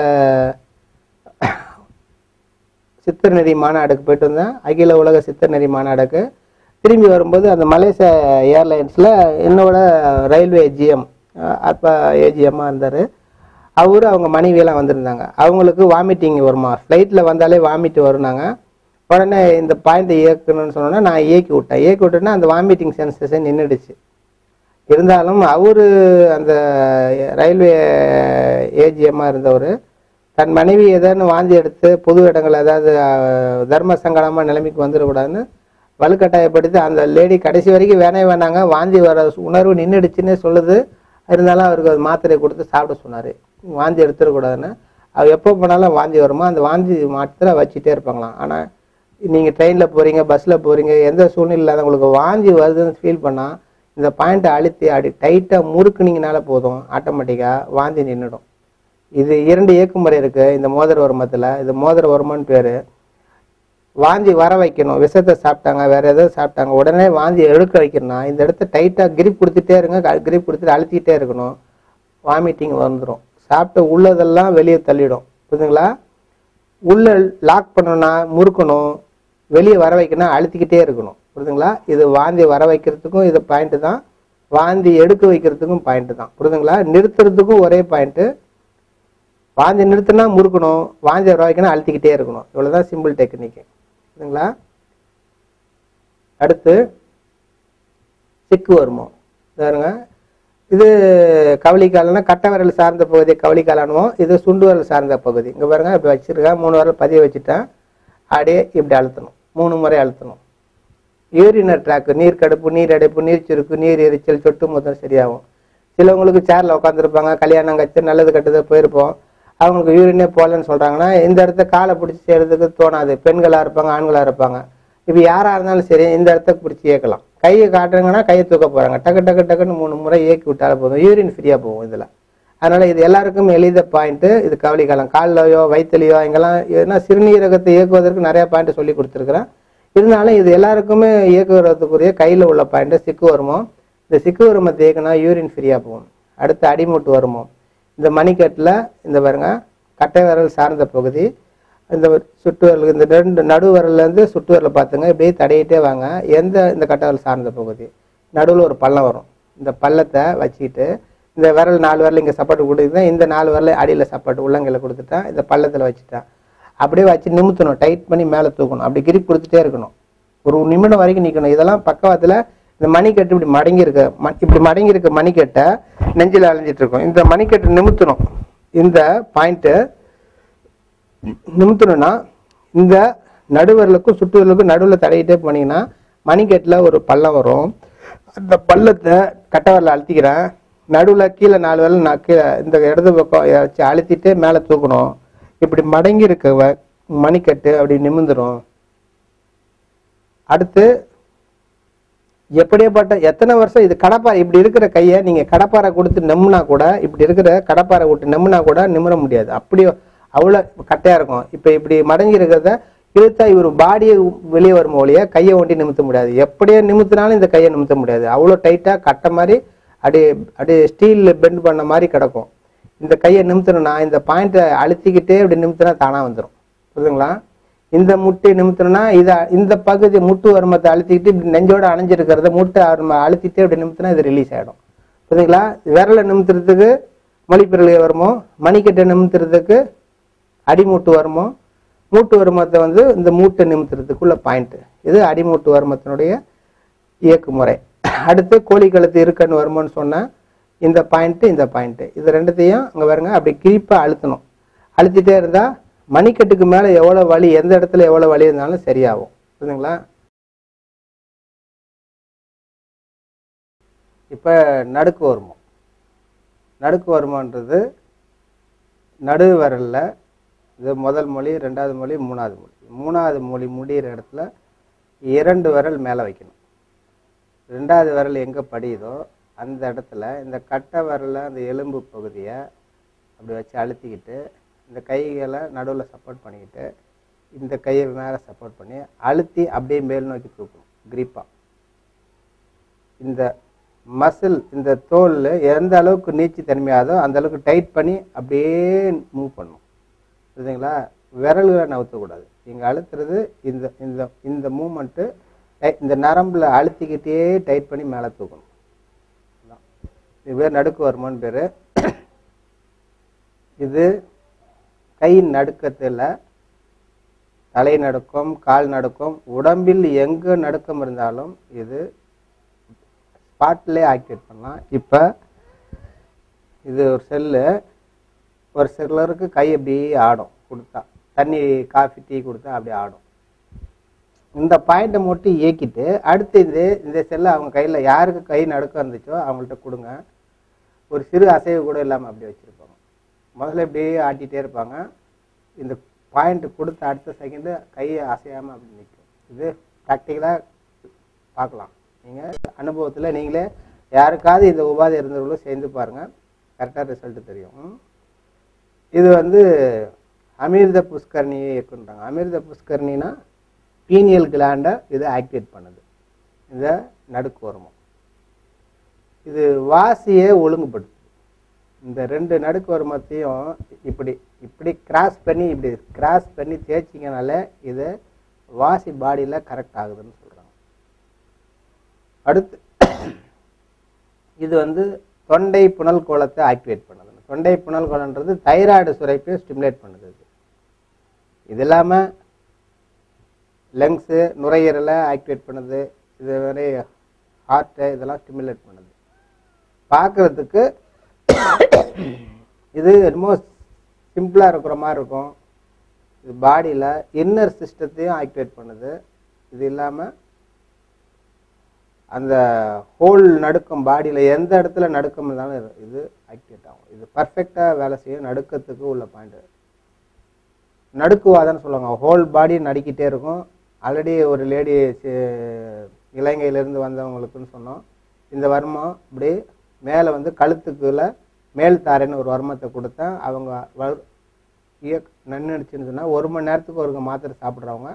சித்தர் நெறி மாநாடுக்கு போயிட்டு வந்தேன். அகில உலக சித்தர் நெறி மாநாடுக்கு திரும்பி வரும்போது அந்த மலேசியா ஏர்லைன்ஸில் என்னோட ரயில்வே ஜிஎம், அப்போ ஏஜிஎம்மாக இருந்தார். அவரு அவங்க மனைவியெல்லாம் வந்திருந்தாங்க. அவங்களுக்கு வாமிட்டிங் வருமா, ஃப்ளைட்டில் வந்தாலே வாமிட் வருனாங்க. உடனே இந்த பாயிண்ட்டை இயக்கணும்னு சொன்னோன்னா நான் இயக்கி விட்டேன்னா அந்த வாமிட்டிங் சென்சேஷன் நின்றுடுச்சு. இருந்தாலும் அவரு அந்த ரயில்வே ஏஜிஎம்மாக இருந்தவர் தன் மனைவி ஏதாவது வாந்தி எடுத்து பொது இடங்கள் ஏதாவது தர்ம சங்கடமாக நிலைமைக்கு வந்துடக்கூடாதுன்னு வலுக்கட்டாயப்படுத்தி அந்த லேடி கடைசி வரைக்கும் வேணாங்க, வாந்தி வர உணர்வு நின்றுடுச்சுன்னே சொல்லுது. இருந்தாலும் அவருக்கு மாத்திரை கொடுத்து சாப்பிட சொன்னார், வாந்தி எடுத்துடக்கூடாதுன்னு. அவர் எப்போ போனாலும் வாந்தி வருமா, அந்த வாந்தி மாத்திரை வச்சுட்டே இருப்பாங்களாம். ஆனால் நீங்கள் ட்ரெயினில் போகிறீங்க, பஸ்ஸில் போகிறீங்க, எந்த சூழ்நிலை இல்லாத உங்களுக்கு வாந்தி வருதுன்னு ஃபீல் பண்ணால் இந்த பாயிண்ட்டை அழுத்தி அப்படி டைட்டாக முறுக்குனீங்கனால போதும், ஆட்டோமேட்டிக்காக வாந்தி நின்றுடும். இது 2 இயக்குமுறை இருக்குது இந்த மோதிர வர்மத்தில். இது மோதிர வர்மம்னு பேர். வாந்தி வர வைக்கணும், விஷத்தை சாப்பிட்டாங்க வேற ஏதாவது சாப்பிட்டாங்க உடனே வாந்தி எடுக்க வைக்கணும்னா இந்த இடத்த டைட்டாக கிரிப் கொடுத்துட்டே இருங்க, கிரிப் கொடுத்துட்டு அழுத்திட்டே இருக்கணும். வாமிட்டிங் வந்துடும், சாப்பிட்ட உள்ளதெல்லாம் வெளியே தள்ளிடும். புரியுதுங்களா? உள்ள லாக் பண்ணணும்னா முறுக்கணும், வெளியே வர வைக்கணும் அழுத்திக்கிட்டே இருக்கணும். புரியுதுங்களா? இது வாந்தி வர வைக்கிறதுக்கும் இது பாயிண்ட் தான், வாந்தி எடுக்க வைக்கிறதுக்கும் பாயிண்ட் தான். புரியுதுங்களா? நிறுத்துறதுக்கும் ஒரே பாயிண்ட். வாந்தி நிறுத்தினா முறுக்கணும், வாந்தி வர வைக்கணும் அழுத்திக்கிட்டே இருக்கணும். இவ்வளவுதான் சிம்பிள் டெக்னிக். புரியுதுங்களா? அடுத்து சிக்கு வருமோ பாருங்க. இது கவலிக்காலன்னா கட்டை விரல் சார்ந்த பகுதி கவலிக்காலனுவோம், இது சுண்டு விரல் சார்ந்த பகுதி. இங்க பாருங்க இப்படி வச்சிருக்கேன், 3 விரல் பதிய வச்சுட்டேன், அப்படியே இப்படி அழுத்தணும், 3 முறை அழுத்தணும். யூரினர் ட்ராக், நீர் கடுப்பு, நீர் அடைப்பு, நீர் சுருக்கு, நீர் எரிச்சல், சொட்டு மொத்தம் சரியாகும். சிலவங்களுக்கு சேர்ல உட்காந்துருப்பாங்க, கல்யாணம் கட்சி நல்லது கட்டுது போயிருப்போம், அவங்களுக்கு யூரினே போகலன்னு சொல்றாங்கன்னா இந்த இடத்த காலை பிடிச்சி செய்யறதுக்கு தோணாது. பெண்களா இருப்பாங்க, ஆண்களா இருப்பாங்க. இப்போ யாரா இருந்தாலும் சரி இந்த இடத்த பிடிச்சி இயக்கலாம். கையை காட்டுறாங்கன்னா கையை தூக்க போறாங்க, டக்கு டக்கு டக்குன்னு 3 முறை இயக்கி விட்டாலும் போதும், யூரின் ஃப்ரீயா போகும் இதுல. அதனால இது எல்லாருக்கும் எளித பாயிண்ட். இது கவலிக்காலம், காலிலையோ வயிற்றுலையோ இங்கெல்லாம் ஏன்னா சிறுநீரகத்தை இயக்குவதற்கு நிறைய பாயிண்ட் சொல்லி கொடுத்துருக்குறேன். இருந்தாலும் இது எல்லாருக்குமே இயக்குவதற்குரிய கையில் உள்ள பாயிண்ட். சிக்கு வருமோ, இந்த சிக்கு வருமத்தை இயக்குனா யூரின் ஃப்ரீயா போகும். அடுத்து அடிமூட்டு வருமோ, இந்த மணிக்கட்டில் இந்த பாருங்க கட்டை விரல் சார்ந்த பகுதி, இந்த சுட்டு விரல், இந்த 2 நடு விரல்லேருந்து சுட்டு விரலை பார்த்துங்க, இப்படியே தடையிட்டே வாங்க. இந்த கட்டை விரல் சார்ந்த பகுதி நடுவில் ஒரு பள்ளம் வரும், இந்த பள்ளத்தை வச்சுக்கிட்டு இந்த விரல் 4 விரல் இங்கே சப்பாட்டு கொடுத்துட்டேன், இந்த 4 விரல் அடியில் சப்பாட்டு உள்ளங்கையில் கொடுத்துட்டேன், இந்த பள்ளத்தில் வச்சுட்டேன். அப்படியே வச்சு நிமித்தணும், டைட் பண்ணி மேலே தூக்கணும், அப்படி கிரிப் கொடுத்துட்டே இருக்கணும், ஒரு நிமிடம் வரைக்கும் நிற்கணும். இதெல்லாம் பக்கவாத்தில் இந்த மணிக்கட்டு இப்படி மடங்கி இருக்க மணிக்கட்டை நெஞ்சில் அலைஞ்சிட்டு இருக்கும். இந்த மணிக்கட்டு நிமித்தணும், இந்த பாயிண்ட்டு நிமித்தணும்னா இந்த நடுவரலுக்கும் சுட்டுவரலுக்கும் நடுவில் தடையிட்டே போனீங்கன்னா மணிக்கட்டில் ஒரு பள்ளம் வரும். அந்த பள்ளத்தை கட்டவரில் அழுத்திக்கிறேன், நடுவில் கீழே 4 விரல் நான் கீழே இந்த இடது பக்கம் வச்சு அழுத்திட்டு மேலே தூக்கணும். இப்படி மடங்கி இருக்க மணிக்கட்டு அப்படி நிமிந்துடும். அடுத்து எப்படியப்பட்ட எத்தனை வருஷம் இது கடப்பாறை இப்படி இருக்கிற கையை நீங்கள் கடப்பாறை கொடுத்து நெம்முனா கூட, இப்படி இருக்கிற கடப்பாறை விட்டு நெம்முனா கூட நிமிர முடியாது, அப்படி அவ்வளோ கட்டையாக இருக்கும். இப்போ இப்படி மடங்கி இருக்கிறத இழுத்தா இவர் பாடியை வெளியே வரும் ஒழிய கையை ஒண்டி நிமித்த முடியாது. எப்படியே நிமித்தினாலும் இந்த கையை நிமித்த முடியாது, அவ்வளோ டைட்டாக கட்டை மாதிரி அப்படியே ஸ்டீலில் பெண்ட் பண்ண மாதிரி கிடக்கும். இந்த கையை நிமித்தணும்னா இந்த பாயிண்ட்டை அழுத்திக்கிட்டே இப்படி நிமித்தினா தானாக வந்துடும். புரியுதுங்களா? இந்த முட்டை நிமித்தணும்னா இந்த பகுதி முட்டு வருமத்தை அழுத்திக்கிட்டு இப்படி நெஞ்சோட அணைஞ்சிருக்கிறத முட்டை அழுத்திட்டே இப்படி நிமித்தினா இது ரிலீஸ் ஆகிடும். புரியுதுங்களா? விரலை நிமித்துறதுக்கு மொழிப்பிரலை வருமோ, மணிக்கட்டை நிமித்துறதுக்கு அடிமூட்டு வருமோ, மூட்டு வருமத்தை இந்த மூட்டை நிமித்துறதுக்குள்ள பாயிண்ட். இது அடிமூட்டு வருமத்தினுடைய இயக்கு முறை. அடுத்து கோழி கழுத்து இருக்கன்னு வருமோன்னு சொன்னால் இந்த பாயிண்ட்டு இந்த பாயிண்ட்டு இது ரெண்டுத்தையும் அங்கே வருங்க அப்படி கிரிப்பாக அழுத்தணும். அழுத்திட்டே இருந்தால் மணிக்கட்டுக்கு மேலே எவ்வளோ வலி, எந்த இடத்துல எவ்வளோ வலி இருந்தாலும் சரியாகும். புரியுதுங்களா? இப்போ நடுக்கு வருமோ, நடுக்கு வருமோன்றது நடு விரலில் இது முதல் மொழி, 2வது மொழி, 3வது மொழி. 3வது மொழி முடிகிற இடத்துல 2 விரல் மேலே வைக்கணும். 2வது விரல் எங்கே படியுதோ அந்த இடத்துல இந்த கட்டை விரலில் அந்த எலும்பு பகுதியை அப்படி வச்சு அழுத்திக்கிட்டு இந்த கைகளை நடுவில் சப்போர்ட் பண்ணிக்கிட்டு இந்த கையை மேலே சப்போர்ட் பண்ணி அழுத்தி அப்படியே மேல் நோக்கி தூக்கணும் கிரிப்பாக. இந்த மசில் இந்த தோல் எந்த அளவுக்கு நீச்சி தன்மையாதோ அந்த அளவுக்கு டைட் பண்ணி அப்படியே மூவ் பண்ணணும். புரியுதுங்களா? விரல்களை நவுத்தக்கூடாது. இங்கே அழுத்துறது இந்த இந்த இந்த மூமெண்ட்டு இந்த நரம்பில் அழுத்திக்கிட்டே டைட் பண்ணி மேலே தூக்கணும். இது பேர் நடுக்கு வருமானு பேர். இது கை நடுக்கத்தில் தலை நடுக்கம், கால் நடுக்கம், உடம்பில் எங்கே நடுக்கம் இருந்தாலும் இது ஸ்பாட்லேயே ஆக்டிவேட் பண்ணலாம். இப்போ இது ஒரு செல்லு, ஒரு சிலருக்கு கை அப்படி ஆடும் கொடுத்தா, தண்ணி காஃபி டீ கொடுத்தா அப்படி ஆடும். இந்த பாயிண்ட்டை மட்டும் இயக்கிட்டு அடுத்து இந்த செல்லை அவங்க கையில் யாருக்கு கை நடுக்கம் இருந்துச்சோ அவங்கள்ட்ட கொடுங்க. ஒரு சிறு அசைவு கூட இல்லாமல் அப்படியே வச்சுருப்பாங்க. முதல்ல இப்படியே ஆட்டிகிட்டே இருப்பாங்க. இந்த பாயிண்ட் கொடுத்த அடுத்த செகண்டு கையை அசையாமல் அப்படி நிற்கும். இது ப்ராக்டிக்கலாக பார்க்கலாம். நீங்கள் அனுபவத்தில் நீங்களே யாருக்காவது இந்த உபாதை இருந்தவர்களும் சேர்ந்து பாருங்கள், கரெக்டாக ரிசல்ட்டு தெரியும். இது அமிர்த புஷ்கரணியை இயக்குன்றாங்க. அமிர்த புஷ்கரணினா பீனியல் கிளாண்டை இது ஆக்டிவேட் பண்ணுது, இந்த நடுக்கு ஹார்மோன். இது வாசியை ஒழுங்குபடுத்துது. இந்த 2 நடுக்கு ஹார்மோனையும் இப்படி இப்படி கிராஸ் பண்ணி தேய்ச்சிங்கனாலே இது வாசி பாடியில் கரெக்ட் ஆகுதுன்னு சொல்கிறாங்க. அடுத்து இது வந்து தொண்டை புனல் கோலத்தை ஆக்டிவேட் பண்ணுது. தொண்டை புனல் கோலன்றது தைராய்டு சுரப்பை ஸ்டிமுலேட் பண்ணுது. இது இல்லாமல் லங்ஸு நுரையீரலை ஆக்டிவேட் பண்ணுது. இது மாதிரி ஹார்ட்டை இதெல்லாம் ஸ்டிமுலேட் பண்ணுது. பார்க்குறதுக்கு இது என்னமோ சிம்பிளாக இருக்கிற மாதிரி இருக்கும். இது பாடியில் இன்னர் சிஸ்டத்தையும் ஆக்டிவேட் பண்ணுது. இது இல்லாமல் அந்த ஹோல் நடுக்கம், பாடியில் எந்த இடத்துல நடுக்கம் இருந்தாலும் இது ஆக்டிவேட் ஆகும். இது பர்ஃபெக்டாக வேலை செய்யும். நடுக்கத்துக்கு உள்ள பாயிண்ட் நடுக்குவாதன்னு சொல்லுவாங்க. ஹோல் பாடி நடுக்கிட்டே இருக்கும். ஆல்ரெடி ஒரு லேடி இலங்கையிலேருந்து வந்தவங்களுக்குன்னு சொன்னோம். இந்த வர்மம் இப்படி மேலே வந்து கழுத்துக்குள்ள மேல் தாரைன்னு ஒரு வர்மத்தை கொடுத்தா அவங்க நன்னுடுச்சுன்னு சொன்னால் 1 மணி நேரத்துக்கு ஒரு மாத்திரை சாப்பிட்றவங்க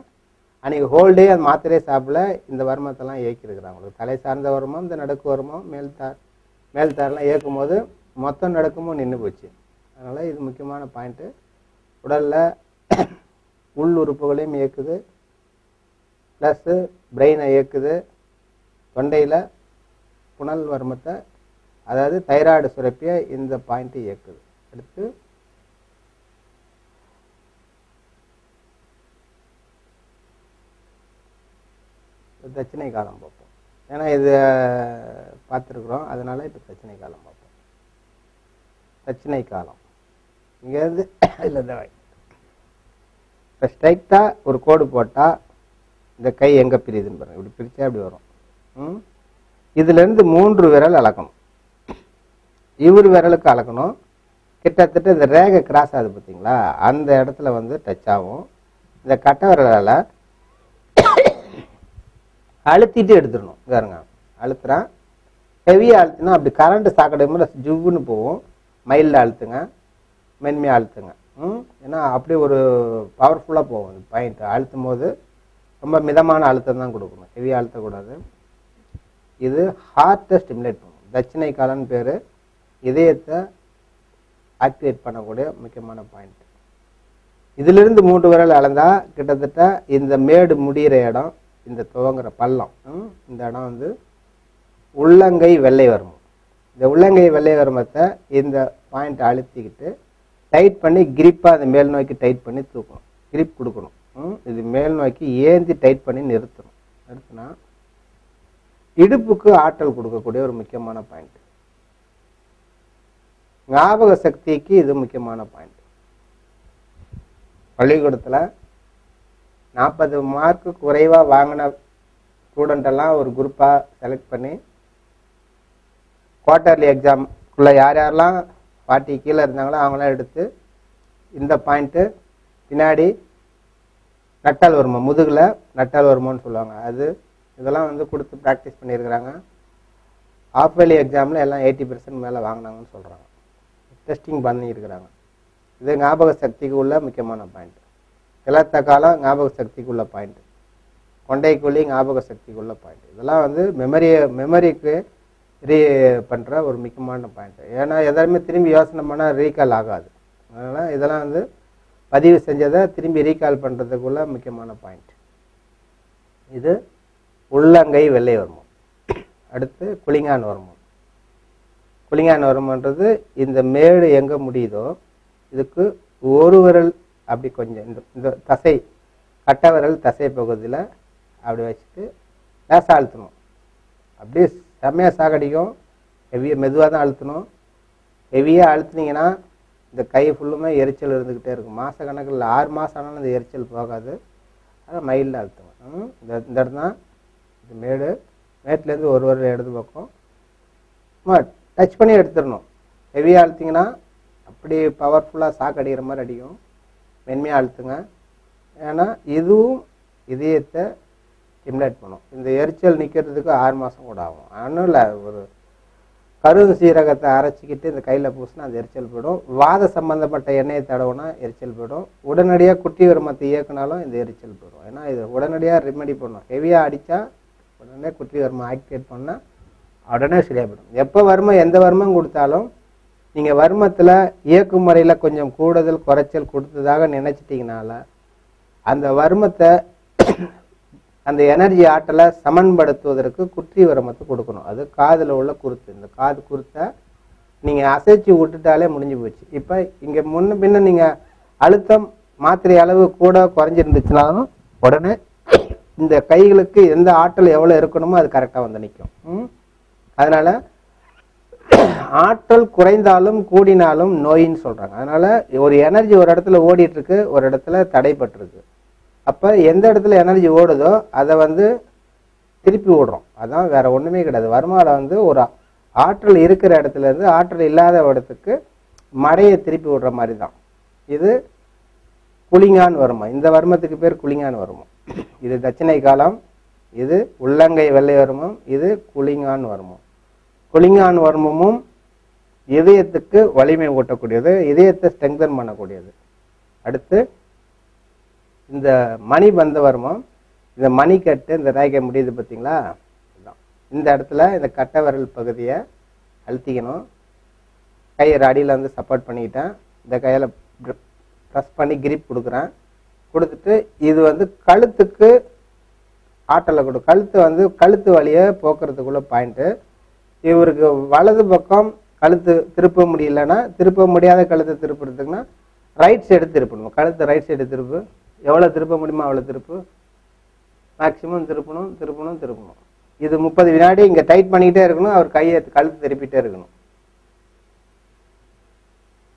அன்றைக்கி ஹோல்டே அந்த மாத்திரையே சாப்பிடல இந்த வர்மத்தெல்லாம் இயக்கிருக்கிறாங்க. அவங்களுக்கு தலை சார்ந்த வர்மம், இந்த நடுக்கு வர்மம், மேல் தாரெல்லாம் இயக்கும் போது மொத்தம் நடுக்கமும் நின்று போச்சு. அதனால் இது முக்கியமான பாயிண்ட்டு. உடலில் உள் உறுப்புகளையும் இயக்குது, ப்ளஸ்ஸு பிரெயினை இயக்குது. தொண்டையில் புனல் வர்மத்தை, அதாவது தைராய்டு சுரப்பியை இந்த பாயிண்ட்டு இயக்குது. அடுத்து தட்சிணை காலம் பார்ப்போம். ஏன்னா இது பார்த்துருக்குறோம், அதனால இப்போ தட்சிணை காலம் பார்ப்போம். தட்சிணை காலம் இங்கேருந்து இல்லை, இப்போ ஸ்ட்ரைட்டாக ஒரு கோடு போட்டால் இந்த கை எங்கே பிரியுதுன்னு பாருங்கள். இப்படி பிரித்தா அப்படி வரும். இதுலேருந்து 3 விரல் அளக்கணும். இவர் விரலுக்கு அளக்கணும். கிட்டத்தட்ட இந்த ரேகை கிராஸ் ஆகுது பார்த்தீங்களா, அந்த இடத்துல வந்து டச் ஆகும். இந்த கட்டை விரலால் அழுத்திட்டு எடுத்துடணும். பாருங்க, அழுத்துறேன். ஹெவியாக அழுத்தினா அப்படி கரண்ட் சாக்கடை மாதிரி ஜுவ்வுன்னு போகும். மைல்டாக அழுத்துங்க, மென்மையாக அழுத்துங்க. ஏன்னா அப்படியே ஒரு பவர்ஃபுல்லாக போகும். இந்த பாயிண்ட் அழுத்தும் போது ரொம்ப மிதமான அழுத்தம் தான் கொடுக்கணும், ஹெவியாக அழுத்தக்கூடாது. இது ஹார்ட்டை ஸ்டிமுலேட் பண்ணும். தட்சிணை காலன்னு பேர். இதயத்தை ஆக்டிவேட் பண்ணக்கூடிய முக்கியமான பாயிண்ட். இதிலிருந்து 3 விரல் அளந்தா கிட்டத்தட்ட இந்த மேடு முடிகிற இடம், இந்த துவங்குற பள்ளம், இந்த இடம் வந்து உள்ளங்கை வெள்ளை வர்மம். இந்த உள்ளங்கை வெள்ளை வர்மத்தை இந்த பாயிண்ட் அழுத்திக்கிட்டு டைட் பண்ணி கிரிப்பாக அந்த மேல் நோக்கி டைட் பண்ணி தூக்கணும், கிரிப் கொடுக்கணும். இது மேல் நோக்கி ஏந்தி டைட் பண்ணி நிறுத்தணும். நிறுத்தினா இடுப்புக்கு ஆற்றல் கொடுக்கக்கூடிய ஒரு முக்கியமான பாயிண்ட். ஞாபக சக்திக்கு இது முக்கியமான பாயிண்ட். பள்ளிக்கூடத்தில் 40 மார்க்கு குறைவாக வாங்கின ஸ்டூடெண்ட் எல்லாம் ஒரு குரூப்பாக செலக்ட் பண்ணி குவார்ட்டர்லி எக்ஸாம்குள்ளே யார் யாரெல்லாம் 40 கீழே இருந்தாங்களோ அவங்களாம் எடுத்து இந்த பாயிண்ட்டு பின்னாடி நட்டால் வருமோ, முதுகில் நட்டால் வருமோன்னு சொல்லுவாங்க. அது இதெல்லாம் வந்து கொடுத்து ப்ராக்டிஸ் பண்ணியிருக்கிறாங்க. ஆஃப் வேலி எக்ஸாமில் எல்லாம் 80% மேலே வாங்கினாங்கன்னு சொல்கிறாங்க. டெஸ்டிங் பண்ணியிருக்கிறாங்க. இது ஞாபக சக்திக்கு உள்ள முக்கியமான பாயிண்ட். கிளத்த காலம் ஞாபக சக்திக்கு உள்ள பாயிண்ட். கொண்டைக்குழி ஞாபக சக்திக்கு உள்ள பாயிண்ட். இதெல்லாம் வந்து மெமரிக்கு பண்ணுற ஒரு முக்கியமான பாயிண்ட். ஏன்னா எதாலுமே திரும்பி யோசனை பண்ணால் ரீகால் ஆகாது. அதனால் இதெல்லாம் வந்து பதிவு செஞ்சதை திரும்பி ரீகால் பண்ணுறதுக்குள்ள முக்கியமான பாயிண்ட். இது உள்ளங்கை வெள்ளை வர்மம். அடுத்து குளிங்கான் வர்மம். குளிங்கான் வர்மன்றது இந்த மேடு எங்கே முடியுதோ இதுக்கு ஒரு விரல் அப்படி கொஞ்சம் இந்த தசை கட்டை விரல் தசை பகுதியில் அப்படி வச்சுட்டு லேசாக அழுத்தணும். அப்படியே செம்மையாக சாகடிக்கும். ஹெவியாக மெதுவாக தான் அழுத்தணும். ஹெவியாக அழுத்துனீங்கன்னா இந்த கை ஃபுல்லுமே எரிச்சல் இருந்துக்கிட்டே இருக்கும். மாத கணக்கில் 6 மாதம் ஆனாலும் இந்த எரிச்சல் போகாது. அதை மைல்டாக அழுத்தணும். இந்த இடம் தான் இந்த மேட்லேருந்து ஒரு விரல் இடது பக்கம் டச் பண்ணி எடுத்துடணும். ஹெவியாக அழுத்திங்கன்னா அப்படி பவர்ஃபுல்லாக சாக்கடிக்கிற மாதிரி அடிக்கும். மென்மையாக அழுத்துங்க. ஏன்னா இதுவும் இதயத்தை ஸ்டிமுலேட் பண்ணும். இந்த எரிச்சல் நிற்கிறதுக்கு 6 மாதம் கூட ஆகும். ஆனால் இல்லை, ஒரு கருஞ்சீரகத்தை அரைச்சிக்கிட்டு இந்த கையில் பூசினா அது எரிச்சல் போயிடும். வாத சம்பந்தப்பட்ட எண்ணெயை தடவுனா எரிச்சல் போயிடும். உடனடியாக குட்டி வருமத்தை இயக்குனாலும் இந்த எரிச்சல் போயிடும். ஏன்னா இது உடனடியாக ரெமெடி பண்ணும். ஹெவியாக அடித்தா உடனே குட்டி வருமம் ஆக்டிவேட் பண்ணால் உடனே சரியாக போயிடும். எப்போ வருமம் எந்த வருமம் கொடுத்தாலும் நீங்கள் வருமத்தில் இயக்கும் முறையில் கொஞ்சம் கூடுதல் குறைச்சல் கொடுத்ததாக நினச்சிட்டிங்கனால அந்த வருமத்தை அந்த எனர்ஜி ஆற்றலை சமன்படுத்துவதற்கு குற்றி வருமத்தை கொடுக்கணும். அது காதில் உள்ள குருத்து. இந்த காது குருத்தை நீங்கள் அசைச்சு விட்டுட்டாலே முடிஞ்சு போச்சு. இப்போ இங்கே முன்ன பின்ன நீங்கள் அழுத்தம் மாத்திரை அளவு கூட குறைஞ்சிருந்துச்சுனாலும் உடனே இந்த கைகளுக்கு எந்த ஆற்றல் எவ்வளோ இருக்கணுமோ அது கரெக்டாக வந்து நிற்கும். அதனால் ஆற்றல் குறைந்தாலும் கூடினாலும் நோயின்னு சொல்கிறாங்க. அதனால் ஒரு எனர்ஜி ஒரு இடத்துல ஓடிட்டுருக்கு, ஒரு இடத்துல தடைப்பட்டிருக்கு. அப்போ எந்த இடத்துல எனர்ஜி ஓடுதோ அதை வந்து திருப்பி விடுறோம். அதான் வேற ஒன்றுமே கிடையாது. வருமானம் ஒரு ஆற்றல் இருக்கிற இடத்துல இருந்து ஆற்றல் இல்லாத இடத்துக்கு மடையை திருப்பி விடுற மாதிரி தான். இது குளிங்கான் வருமம். இந்த வருமத்துக்கு பேர் குளிங்கான் வருமம். இது தட்சிணை காலம், இது உள்ளங்கை வெள்ளை வருமம், இது குளிங்கான் வருமம். குளிங்கான் வருமமும் இதயத்துக்கு வலிமை ஊட்டக்கூடியது, இதயத்தை ஸ்ட்ரெங்தன் பண்ணக்கூடியது. அடுத்து இந்த மணி பந்த வருமம். இந்த மணிக்கட்டு இந்த ரேகை முடியுது பார்த்தீங்களா, இந்த இடத்துல இந்த கட்டை விரல் பகுதியை அழுத்திக்கணும். கையை அடியில் வந்து சப்போர்ட் பண்ணிக்கிட்டேன். இந்த கையில் ப்ரெஸ் பண்ணி கிரிப் கொடுக்குறேன். கொடுத்துட்டு இது வந்து கழுத்துக்கு ஆற்றலை கழுத்து வழியை போக்குறதுக்குள்ள பாயிண்ட்டு. இவருக்கு வலது பக்கம் கழுத்து திருப்ப முடியலன்னா, திருப்ப முடியாத கழுத்தை திருப்புறதுக்குன்னா ரைட் சைடு திருப்பணும். கழுத்து ரைட் சைடு திருப்பு. எவ்வளோ திருப்ப முடியுமோ அவ்வளோ திருப்பு. மேக்சிமம் திருப்பணும் திருப்பணும் திருப்பணும். இது 30 வினாடி இங்கே டைட் பண்ணிக்கிட்டே இருக்கணும். அவர் கையை கழுத்து திருப்பிட்டே இருக்கணும்.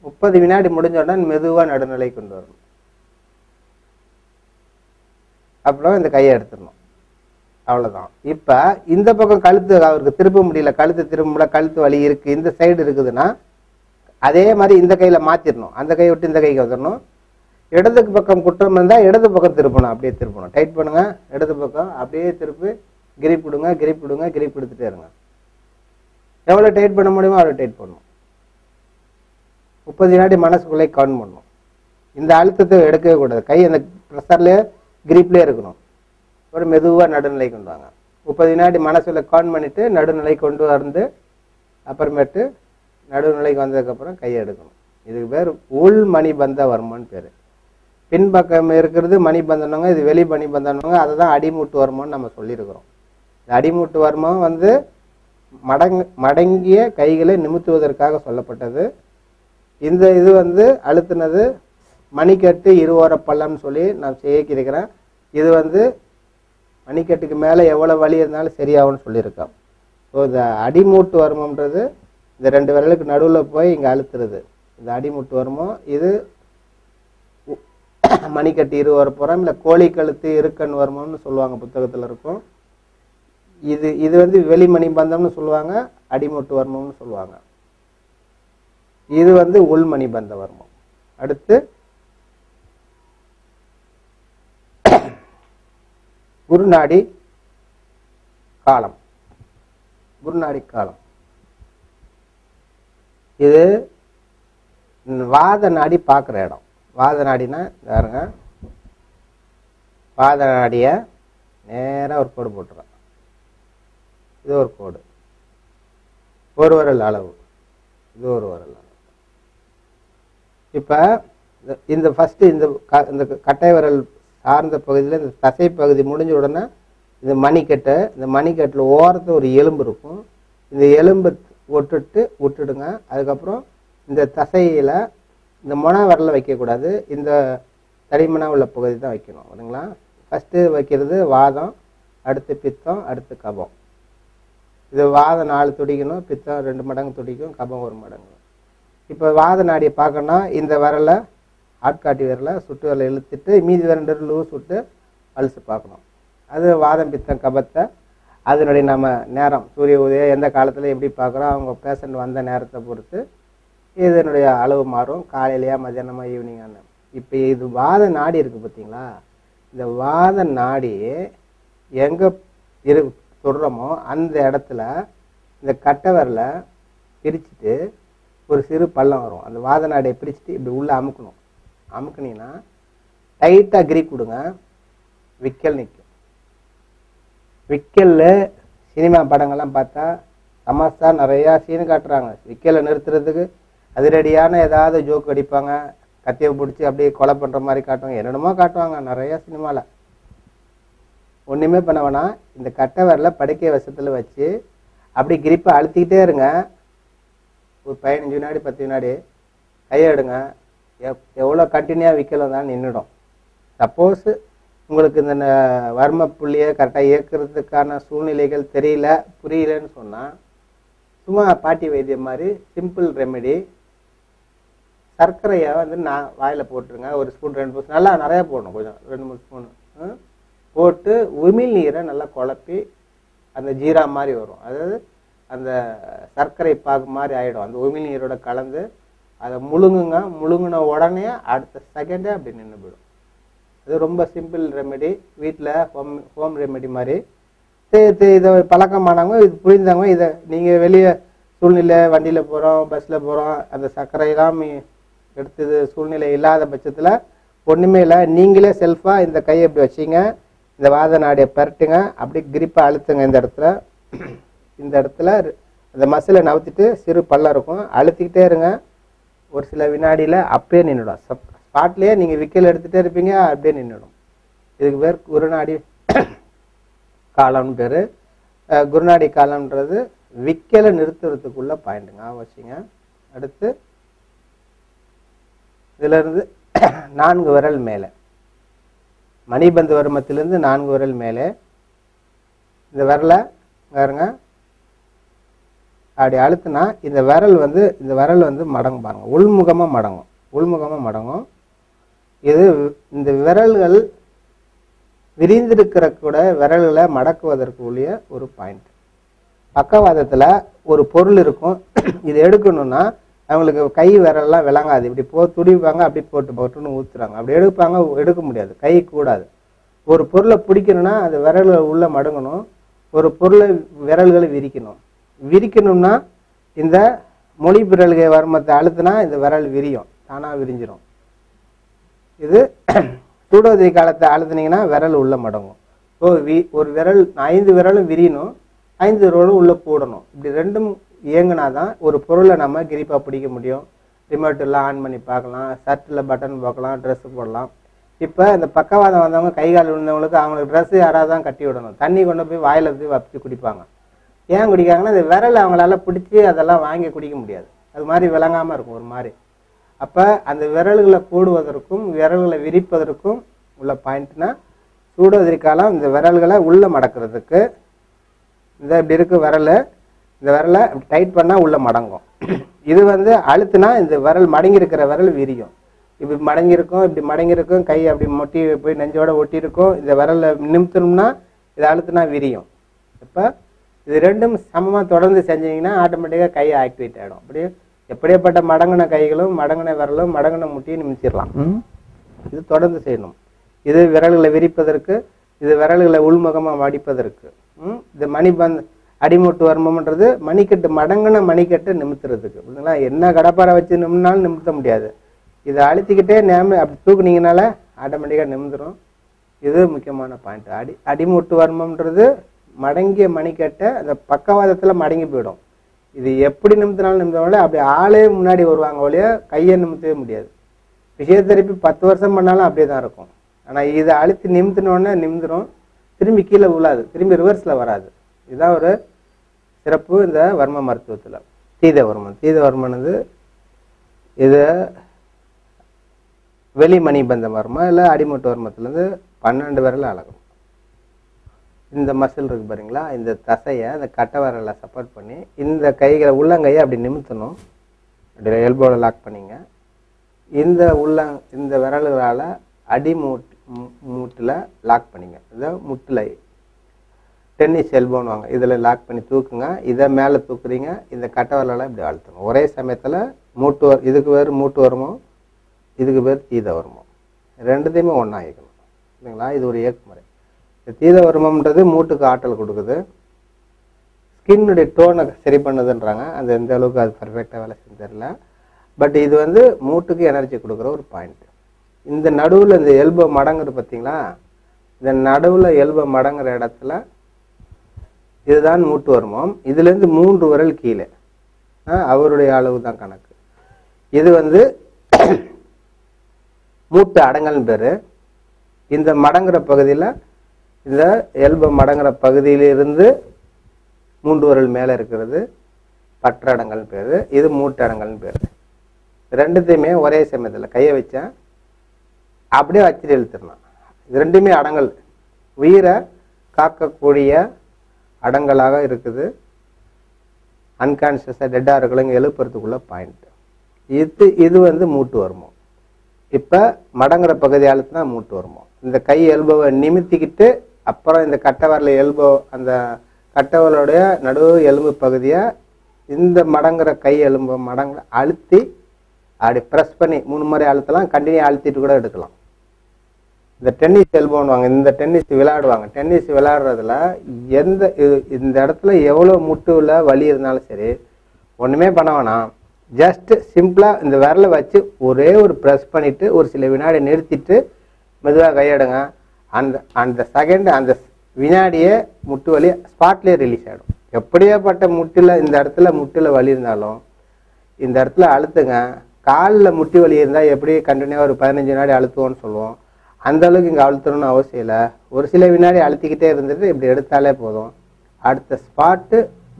30 வினாடி முடிஞ்ச உடனே மெதுவாக நடுநிலை கொண்டு வரணும். அப்புறம் இந்த கையை எடுத்துடணும். அவ்வளோதான். இப்போ இந்த பக்கம் கழுத்து அவருக்கு திருப்ப முடியல, கழுத்து திரும்ப கழுத்து வலி இருக்குது, இந்த சைடு இருக்குதுன்னா அதே மாதிரி இந்த கையில் மாற்றிடணும். அந்த கையை விட்டு இந்த கைக்கு வந்துடணும். இடதுக்கு பக்கம் குற்றம் இருந்தால் இடது பக்கம் திருப்பணும். அப்படியே திருப்பணும். டைட் பண்ணுங்க. இடது பக்கம் அப்படியே திருப்பி கிரிப் கொடுங்க, கிரிப் கொடுங்க, கிரிப் கொடுத்துட்டே இருங்க. எவ்வளோ டைட் பண்ண முடியுமோ அவ்வளோ டைட் பண்ணணும். 30 வினாடி மனசுக்குள்ளே கவுண்ட் பண்ணணும். இந்த அழுத்தத்தை எடுக்கவே கூடாது. கை அந்த ப்ரெஷர்லேயே கிரிப்லேயே இருக்கணும். ஒரு மெதுவாக நடுநிலை கொண்டு வாங்க. 30 வினாடி மனசுல கவுண்ட் பண்ணிவிட்டு நடுநிலை கொண்டு வந்து அப்புறமேட்டு நடுநிலைக்கு வந்ததுக்கப்புறம் கையை எடுக்கணும். இதுக்கு பேர் உள் மணிபந்த வர்மம்னு பேர். பின்பக்கம் இருக்கிறது மணிபந்தனவங்க, இது வெளி மணிபந்தனவங்க. அதை தான் அடிமூட்டு வர்மம்னு நம்ம சொல்லியிருக்கிறோம். இந்த அடிமூட்டு வர்மம் வந்து மடங்கிய கைகளை நிமித்துவதற்காக சொல்லப்பட்டது. இந்த இது வந்து அழுத்தினது மணிக்கட்டு இருவோர பள்ளம்னு சொல்லி நான் செய்யிருக்கிறேன். இது வந்து மணிக்கட்டுக்கு மேலே எவ்வளோ வலி இருந்தாலும் சரியாகும்னு சொல்லியிருக்கோம். ஸோ இந்த அடிமூட்டு வர்மம்ன்றது இந்த 2 விரலுக்கு நடுவில் போய் இங்கே அழுத்துறது இந்த அடிமூட்டு வர்மம். இது மணிக்கட்டு இருவர புறம், இல்லை கோழி கழுத்து இருக்கண் வர்மம்னு சொல்லுவாங்க, புத்தகத்தில் இருக்கும். இது வந்து வெளிமணி பந்தம்னு சொல்லுவாங்க, அடிமூட்டு வர்மம்னு சொல்லுவாங்க. இது வந்து உள்மணி பந்த வர்மம். அடுத்து குருநாடி காலம். குருநாடி காலம் இது வாத நாடி பார்க்குற இடம். வாத நாடினா பாருங்க, வாத நாடிய நேராக ஒரு கோடு போட்டுறேன். இது ஒரு கோடு, ஒரு விரல் அளவு, இது ஒரு விரல் அளவு. இப்போ இந்த ஃபஸ்ட்டு இந்த கட்டை விரல் சார்ந்த பகுதியில் இந்த தசை பகுதி முடிஞ்ச உடனே இந்த மணிக்கட்டை, இந்த மணிக்கட்டில் ஓரத்தில் ஒரு எலும்பு இருக்கும். இந்த எலும்பை விட்டுடுங்க. அதுக்கப்புறம் இந்த தசையில் இந்த முனை விரலை வைக்கக்கூடாது, இந்த தடிமனா உள்ள பகுதி தான் வைக்கணும். சரிங்களா? ஃபஸ்ட்டு வைக்கிறது வாதம், அடுத்து பித்தம், அடுத்து கபம். இது வாதம் 4 துடிக்கணும், பித்தம் 2 மடங்கு துடிக்கும், கபம் 1 மடங்கு. இப்போ வாத நாடியை பார்க்கணும்னா இந்த விரலை, ஆட்காட்டி விரலை சுட்டு விரலை இழுத்துட்டு மீதி 2 லூஸ் விட்டு பல்சு பார்க்கணும். அது வாதம் பித்தம் கபத்தை அதனுடைய நம்ம நேரம், சூரிய உதயம் எந்த காலத்தில் எப்படி பார்க்குறோம், அவங்க பேஷண்ட் வந்த நேரத்தை பொறுத்து இதனுடைய அளவு மாறும். காலையிலையா மத்தியானமா ஈவினிங்கான. இப்போ இது வாத நாடி இருக்குது பார்த்தீங்களா, இந்த வாத நாடி எங்கே தொடுறோமோ அந்த இடத்துல இந்த கட்டை விரலை பிரிச்சுட்டு ஒரு சிறு பள்ளம் வரும். அந்த வாத நாடியை பிரிச்சுட்டு இப்படி உள்ளே அமுக்கணும். அமுக்குனீங்கன்னா டைட்டாக கிரிப் கொடுங்க, விக்கல் நிற்கும். விக்கல்ல சினிமா படங்கள்லாம் பார்த்தா தமாஷா நிறையா சீனு காட்டுறாங்க. விக்கலை நிறுத்துறதுக்கு அதிரடியான ஏதாவது ஜோக் அடிப்பாங்க, கத்தியை பிடிச்சி அப்படியே கொலை பண்ணுற மாதிரி காட்டுவாங்க, என்னென்னமோ காட்டுவாங்க நிறையா சினிமாவில். ஒன்றுமே பண்ண வேணாம், இந்த கட்டை விரல படுக்கை வசத்தில் வச்சு அப்படி கிரிப்பை அழுத்திக்கிட்டே இருங்க. ஒரு 15 வினாடி 10 வினாடி கையை எடுங்க. எவ்வளோ கண்டினியூவாக விக்கல் வந்தாலும் நின்றுடும். சப்போஸ் உங்களுக்கு இந்த வர்ம புள்ளியை கரெக்டாக இயக்கிறதுக்கான சூழ்நிலைகள் தெரியல, புரியலன்னு சொன்னால் சும்மா பாட்டி வைத்தியம் மாதிரி சிம்பிள் ரெமெடி. சர்க்கரையை வந்து நான் வாயில் போட்டுருங்க. ஒரு ஸ்பூன் 2 ஸ்பூன் நல்லா நிறையா போடணும், கொஞ்சம் 2-3 ஸ்பூன் போட்டு உமிழ் நீரை நல்லா குழப்பி அந்த ஜீரா மாதிரி வரும். அதாவது அந்த சர்க்கரை பாகு மாதிரி ஆகிடும். அந்த உமிழ் நீரோட கலந்து அதை முழுங்குங்க. முழுங்கின உடனே அடுத்த செகண்டே அப்படி நின்று போயிடும். அது ரொம்ப சிம்பிள் ரெமெடி, வீட்டில் ஹோம் ரெமெடி மாதிரி. இதை பழக்கமானவங்க, இது புரிந்தவங்க, இதை நீங்கள் வெளியே சூழ்நிலை வண்டியில் போகிறோம், பஸ்ஸில் போகிறோம், அந்த சர்க்கரையெல்லாம் எடுத்தது சூழ்நிலை இல்லாத பட்சத்தில் ஒன்றுமே இல்லை, நீங்களே செல்ஃபாக இந்த கையை இப்படி வச்சிங்க, இந்த வாத நாடியை பரட்டுங்க, அப்படி கிரிப்பை அழுத்துங்க. இந்த இடத்துல அந்த மசிலை நவுத்திட்டு சிறு பள்ளம் இருக்கும், அழுத்திக்கிட்டே இருங்க. ஒரு சில வினாடியில் அப்படியே நின்றுடும். ஸ்பாட்லேயே நீங்கள் விக்கல் எடுத்துகிட்டே இருப்பீங்க, அப்படியே நின்றுடும். இதுக்கு பேர் குருநாடி காலம்னு பேர். குருநாடி காலம்ன்றது விக்கலை நிறுத்துறதுக்குள்ள பாயிண்ட்டுங்க, வச்சுங்க. அடுத்து இதிலிருந்து 4 விரல் மேலே, மணிபந்து வருமத்திலிருந்து 4 விரல் மேலே இந்த விரலை பாருங்க, அப்படி அழுத்துனா இந்த விரல் வந்து மடங்கும் பாருங்க, உள்முகமாக மடங்கும். இது இந்த விரல்கள் விரிந்திருக்கிற கூட விரல்களை மடக்குவதற்கு உள்ள ஒரு பாயிண்ட். பக்கவாதத்தில் ஒரு பொருள் இருக்கும், இது எடுக்கணும்னா அவங்களுக்கு கை விரல்லாம் விளங்காது, இப்படி துடிப்பாங்க, அப்படி போட்டுன்னு ஊத்துறாங்க, அப்படி எடுக்க முடியாது, கை கூடாது. ஒரு பொருளை பிடிக்கணும்னா அது விரல்களை உள்ள மடங்கணும், ஒரு பொருளை விரல்களை விரிக்கணும்னா இந்த மொழி விரல்கை வர்மத்தை அழுத்தினா இந்த விரல் விரியும், தானாக விரிஞ்சிடும். இது சூடோதரி காலத்தை அழுத்தினீங்கன்னா விரல் உள்ள மடங்கும். ஸோ ஒரு விரல் 5 விரலும் விரியணும், 5 விரலும் உள்ள போடணும். இப்படி ரெண்டும் இயங்கினாதான் ஒரு பொருளை நம்ம கிரிப்பாக பிடிக்க முடியும். ரிமோட் எல்லாம் ஆன் பண்ணி பார்க்கலாம், ஷர்ட்டில் பட்டன் பார்க்கலாம், ட்ரெஸ்ஸு போடலாம். இப்போ இந்த பக்கவாதம் வந்தவங்க, கை கால் விழுந்தவங்களுக்கு அவங்களுக்கு ட்ரெஸ்ஸு யாராவது தான் கட்டி விடணும். தண்ணி கொண்டு போய் வாயில் போய் வச்சு குடிப்பாங்க. ஏன் குடிக்காங்கன்னா இந்த விரல் அவங்களால பிடிச்சி அதெல்லாம் வாங்கி குடிக்க முடியாது, அது மாதிரி விளங்காமல் இருக்கும் ஒரு மாதிரி. அப்போ அந்த விரல்களை போடுவதற்கும் விரல்களை விரிப்பதற்கும் உள்ள பாயிண்ட்னா சூடோதரி காலம். இந்த விரல்களை உள்ளே மடக்கிறதுக்கு இந்த இப்படி இருக்கு விரல், இந்த விரலை டைட் பண்ணால் உள்ளே மடங்கும். இது வந்து அழுத்துனா இந்த விரல் மடங்கியிருக்கிற விரல் விரியும். இப்படி மடங்கியிருக்கும், கை அப்படி மொட்டி போய் நெஞ்சோட ஒட்டி இருக்கும். இந்த விரலை நிமித்தணும்னா இதை அழுத்துனா விரியும். இப்போ இது ரெண்டும் சமமாக தொடர்ந்து செஞ்சீங்கன்னா ஆட்டோமேட்டிக்காக கை ஆக்டிவேட் ஆகிடும். அப்படியே எப்படியப்பட்ட மடங்கின கைகளும் மடங்கின விரலும் மடங்கின முட்டியும் நிமித்திடலாம். இது தொடர்ந்து செய்யணும். இது விரல்களை விரிப்பதற்கு, இது விரல்களை உள்முகமாக மடிப்பதற்கு. இது மணிபந்த் அடிமூட்டு வர்மம்ன்றது மணிக்கட்டு, மடங்கின மணிக்கட்டை நிமித்துறதுக்கு. இல்லைங்களா, என்ன கடப்பாரை வச்சு நிமினாலும் நிமித்த முடியாது. இதை அழுத்திக்கிட்டே அப்படி தூக்குனீங்கனால ஆட்டோமேட்டிக்காக நிமிந்துடும். இது முக்கியமான பாயிண்ட். அடிமூட்டு வர்மம்ன்றது மடங்கிய மணிக்கட்டை அந்த பக்கவாதத்தில் மடங்கி போயிடும். இது எப்படி நிமித்தினாலும் நிமித்தனால அப்படி ஆளே முன்னாடி வருவாங்க ஒழிய கையை நிமித்தவே முடியாது. பிசியோதெரபி 10 வருஷம் பண்ணாலும் அப்படியே தான் இருக்கும். ஆனால் இதை அழுத்தி நிமித்தினோடனே நிமிந்துடும், திரும்பி கீழே விழாது, திரும்பி ரிவர்ஸில் வராது. இதுதான் ஒரு சிறப்பு இந்த வர்ம மருத்துவத்தில். தீதவர்மன் இது வெளி மணிபந்த வர்மம் இல்லை அடிமூட்டு வர்மத்துலேருந்து 12 விரல் அழகும். இந்த மசில் இருக்கு பாருங்களா, இந்த தசையை அந்த கட்டை விரலை சப்போர்ட் பண்ணி இந்த கைகளை உள்ளங்கையை அப்படி நிமித்தணும். அப்படி எல்போவில் லாக் பண்ணிங்க. இந்த விரல்களால் மூட்டில் லாக் பண்ணிங்க. இதை முட்டில் டென்னிஸ் எல்போன்னு வாங்க, இதில் லாக் பண்ணி தூக்குங்க. இதை மேலே தூக்குறீங்க, இந்த கட்டை விரலால் இப்படி அழுத்தணும். ஒரே சமயத்தில் இதுக்கு பேர் மூட்டு வருமோ, இதுக்கு பேர் தீத வருமோ, ரெண்டுத்தையுமே ஒன்றா இயக்கணும். இல்லைங்களா, இது ஒரு இயக்குமுறை. இந்த தீத வருமம்ன்றது மூட்டுக்கு ஆற்றல் கொடுக்குது. ஸ்கின்னுடைய டோனை சரி பண்ணுதுன்றாங்க. அந்த எந்த அளவுக்கு அது பர்ஃபெக்டாக வேலை செஞ்சு தெரியல. பட் இது வந்து மூட்டுக்கு எனர்ஜி கொடுக்குற ஒரு பாயிண்ட். இந்த நடுவில் இந்த எல்போ மடங்குறது பார்த்தீங்களா, இந்த நடுவில் எல்போ மடங்குற இடத்துல இதுதான் மூட்டு வருமம். இதுலேருந்து 3 விரல் கீழே அவருடைய அளவு தான் கணக்கு. இது வந்து மூட்டு அடங்கல்னு பேர். இந்த மடங்குற பகுதியில், இந்த எல்போ மடங்குற பகுதியிலிருந்து 3 விரல் மேலே இருக்கிறது பற்றடங்கல்னு பேர். இது மூட்டு அடங்கல்னு பேர். ரெண்டுத்தையுமே ஒரே சமயத்தில் கையை வச்சா அப்படியே வச்சுட்டு இழுத்துடலாம். இது ரெண்டுமே அடங்கல், உயிரை காக்கக்கூடிய அடங்கலாக இருக்குது. அன்கான்சியஸாக டெட்டாக இருக்கிறவங்க எழுப்புறதுக்குள்ள பாயிண்ட். இது வந்து மூட்டு வருமோ. இப்போ மடங்குற பகுதி அழுத்தினா மூட்டு வருமோ. இந்த கை எல்போவை நிமித்திக்கிட்டு அப்புறம் இந்த கட்டை வரல எல்போ, அந்த கட்டவர்களுடைய நடுவு எலும்பு பகுதியை இந்த மடங்குற கை எலும்பு மடங்குற அழுத்தி அப்படி ப்ரெஸ் பண்ணி 3 முறை அழுத்தலாம். கண்டினியூ அழுத்திட்டு கூட எடுக்கலாம். இந்த டென்னிஸ் எல்போன்னுவாங்க, இந்த டென்னிஸ் விளையாடுவாங்க. டென்னிஸ் விளையாடுறதுல இந்த இடத்துல எவ்வளோ முட்டுல வலி இருந்தாலும் சரி, ஒன்றுமே பண்ண வேணாம். ஜஸ்ட் சிம்பிளாக இந்த விரலை வச்சு ஒரே ஒரு ப்ரெஸ் பண்ணிவிட்டு ஒரு சில வினாடி நிறுத்திட்டு மெதுவாக கையெடுங்க. அந்த செகண்ட் அந்த வினாடியே முட்டு வலி ஸ்பாட்லேயே ரிலீஸ் ஆகிடும். எப்படியாப்பட்ட முட்டில் இந்த இடத்துல முட்டில் வலி இருந்தாலும் இந்த இடத்துல அழுத்துங்க. காலில் முட்டி வலி இருந்தால் எப்படி கண்டினியூவாக ஒரு 15 வினாடி அழுத்துவோன்னு சொல்லுவோம். அந்த அளவுக்கு இங்கே அழுத்தணும்னு அவசியம் இல்லை. ஒரு சில வினாடி அழுத்திக்கிட்டே இருந்துட்டு இப்படி எடுத்தாலே போதும். அடுத்த ஸ்பாட்டு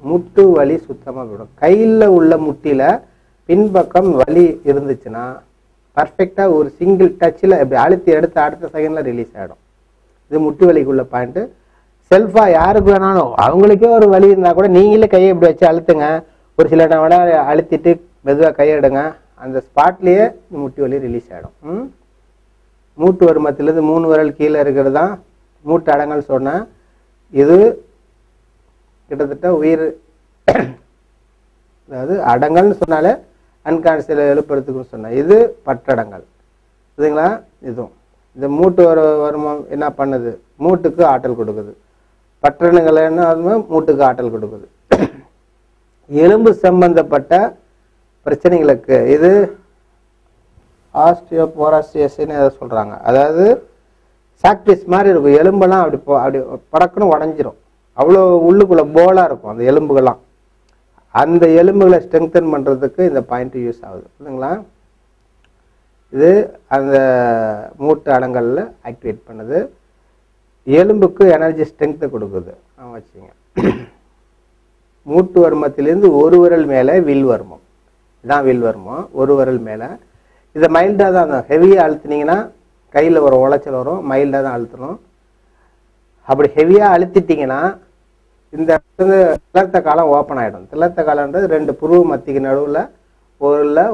முட்டு வலி சுத்தமாக போயிடும். கையில் உள்ள முட்டியில் பின்பக்கம் வலி இருந்துச்சுன்னா பர்ஃபெக்டாக ஒரு சிங்கிள் டச்சில் இப்படி அழுத்தி எடுத்து அடுத்த செகண்டில் ரிலீஸ் ஆகிடும். இது முட்டு வலிக்குள்ள பாயிண்ட்டு. செல்ஃபாக யாருக்கு வேணாலும் அவங்களுக்கே ஒரு வலி இருந்தால் கூட நீங்களே கையை இப்படி வச்சு அழுத்துங்க. ஒரு சில விட அழுத்திட்டு மெதுவாக கையெடுங்க. அந்த ஸ்பாட்லேயே முட்டி வலி ரிலீஸ் ஆகிடும். மூட்டு வருமத்திலேருந்து 3 விரல் கீழே இருக்கிறது தான் மூட்டு அடங்கல் சொன்னேன். இது கிட்டத்தட்ட உயிர், அதாவது அடங்கல்னு சொன்னாலே அன்கான்சியஸில் எழுப்புறதுக்குன்னு சொன்னேன். இது பற்றடங்கல் இதுங்களா. இதுவும் இந்த மூட்டு வருமம் என்ன பண்ணுது, மூட்டுக்கு ஆற்றல் கொடுக்குது. பற்றடங்கள் என்ன மூட்டுக்கு ஆற்றல் கொடுக்குது. எலும்பு சம்பந்தப்பட்ட பிரச்சனைகளுக்கு இது ஆஸ்டியோபோரோசிஸ்ன்னு எதை சொல்கிறாங்க. அதாவது சாக்டிஸ் மாதிரி இருக்கும். எலும்பெல்லாம் அப்படி படக்குன்னு உடஞ்சிரும். அவ்வளோ உள்ளுக்குள்ளே போலாக இருக்கும் அந்த எலும்புகள்லாம். அந்த எலும்புகளை ஸ்ட்ரெங்தன் பண்ணுறதுக்கு இந்த பாயிண்ட் யூஸ் ஆகுது இல்லைங்களா. இது அந்த மூட்டு அடங்கலில் ஆக்டிவேட் பண்ணுது. எலும்புக்கு எனர்ஜி ஸ்ட்ரென்த்தை கொடுக்குது. வச்சுங்க, மூட்டு வருமத்திலேருந்து 1 விரல் மேலே வில் வருமம். இதுதான் வில் வருமம், 1 விரல் மேலே. இதை மைல்டாக தான், ஹெவியாக அழுத்தினீங்கன்னா கையில் ஒரு உளைச்சல் வரும். மைல்டாக தான் அழுத்தணும். அப்படி ஹெவியாக அழுத்திட்டிங்கன்னா இந்த இடத்துல திலத்த காலம் ஓப்பன் ஆகிடும். திலத்த காலன்றது 2 புருவ மத்திக்கு நடுவில்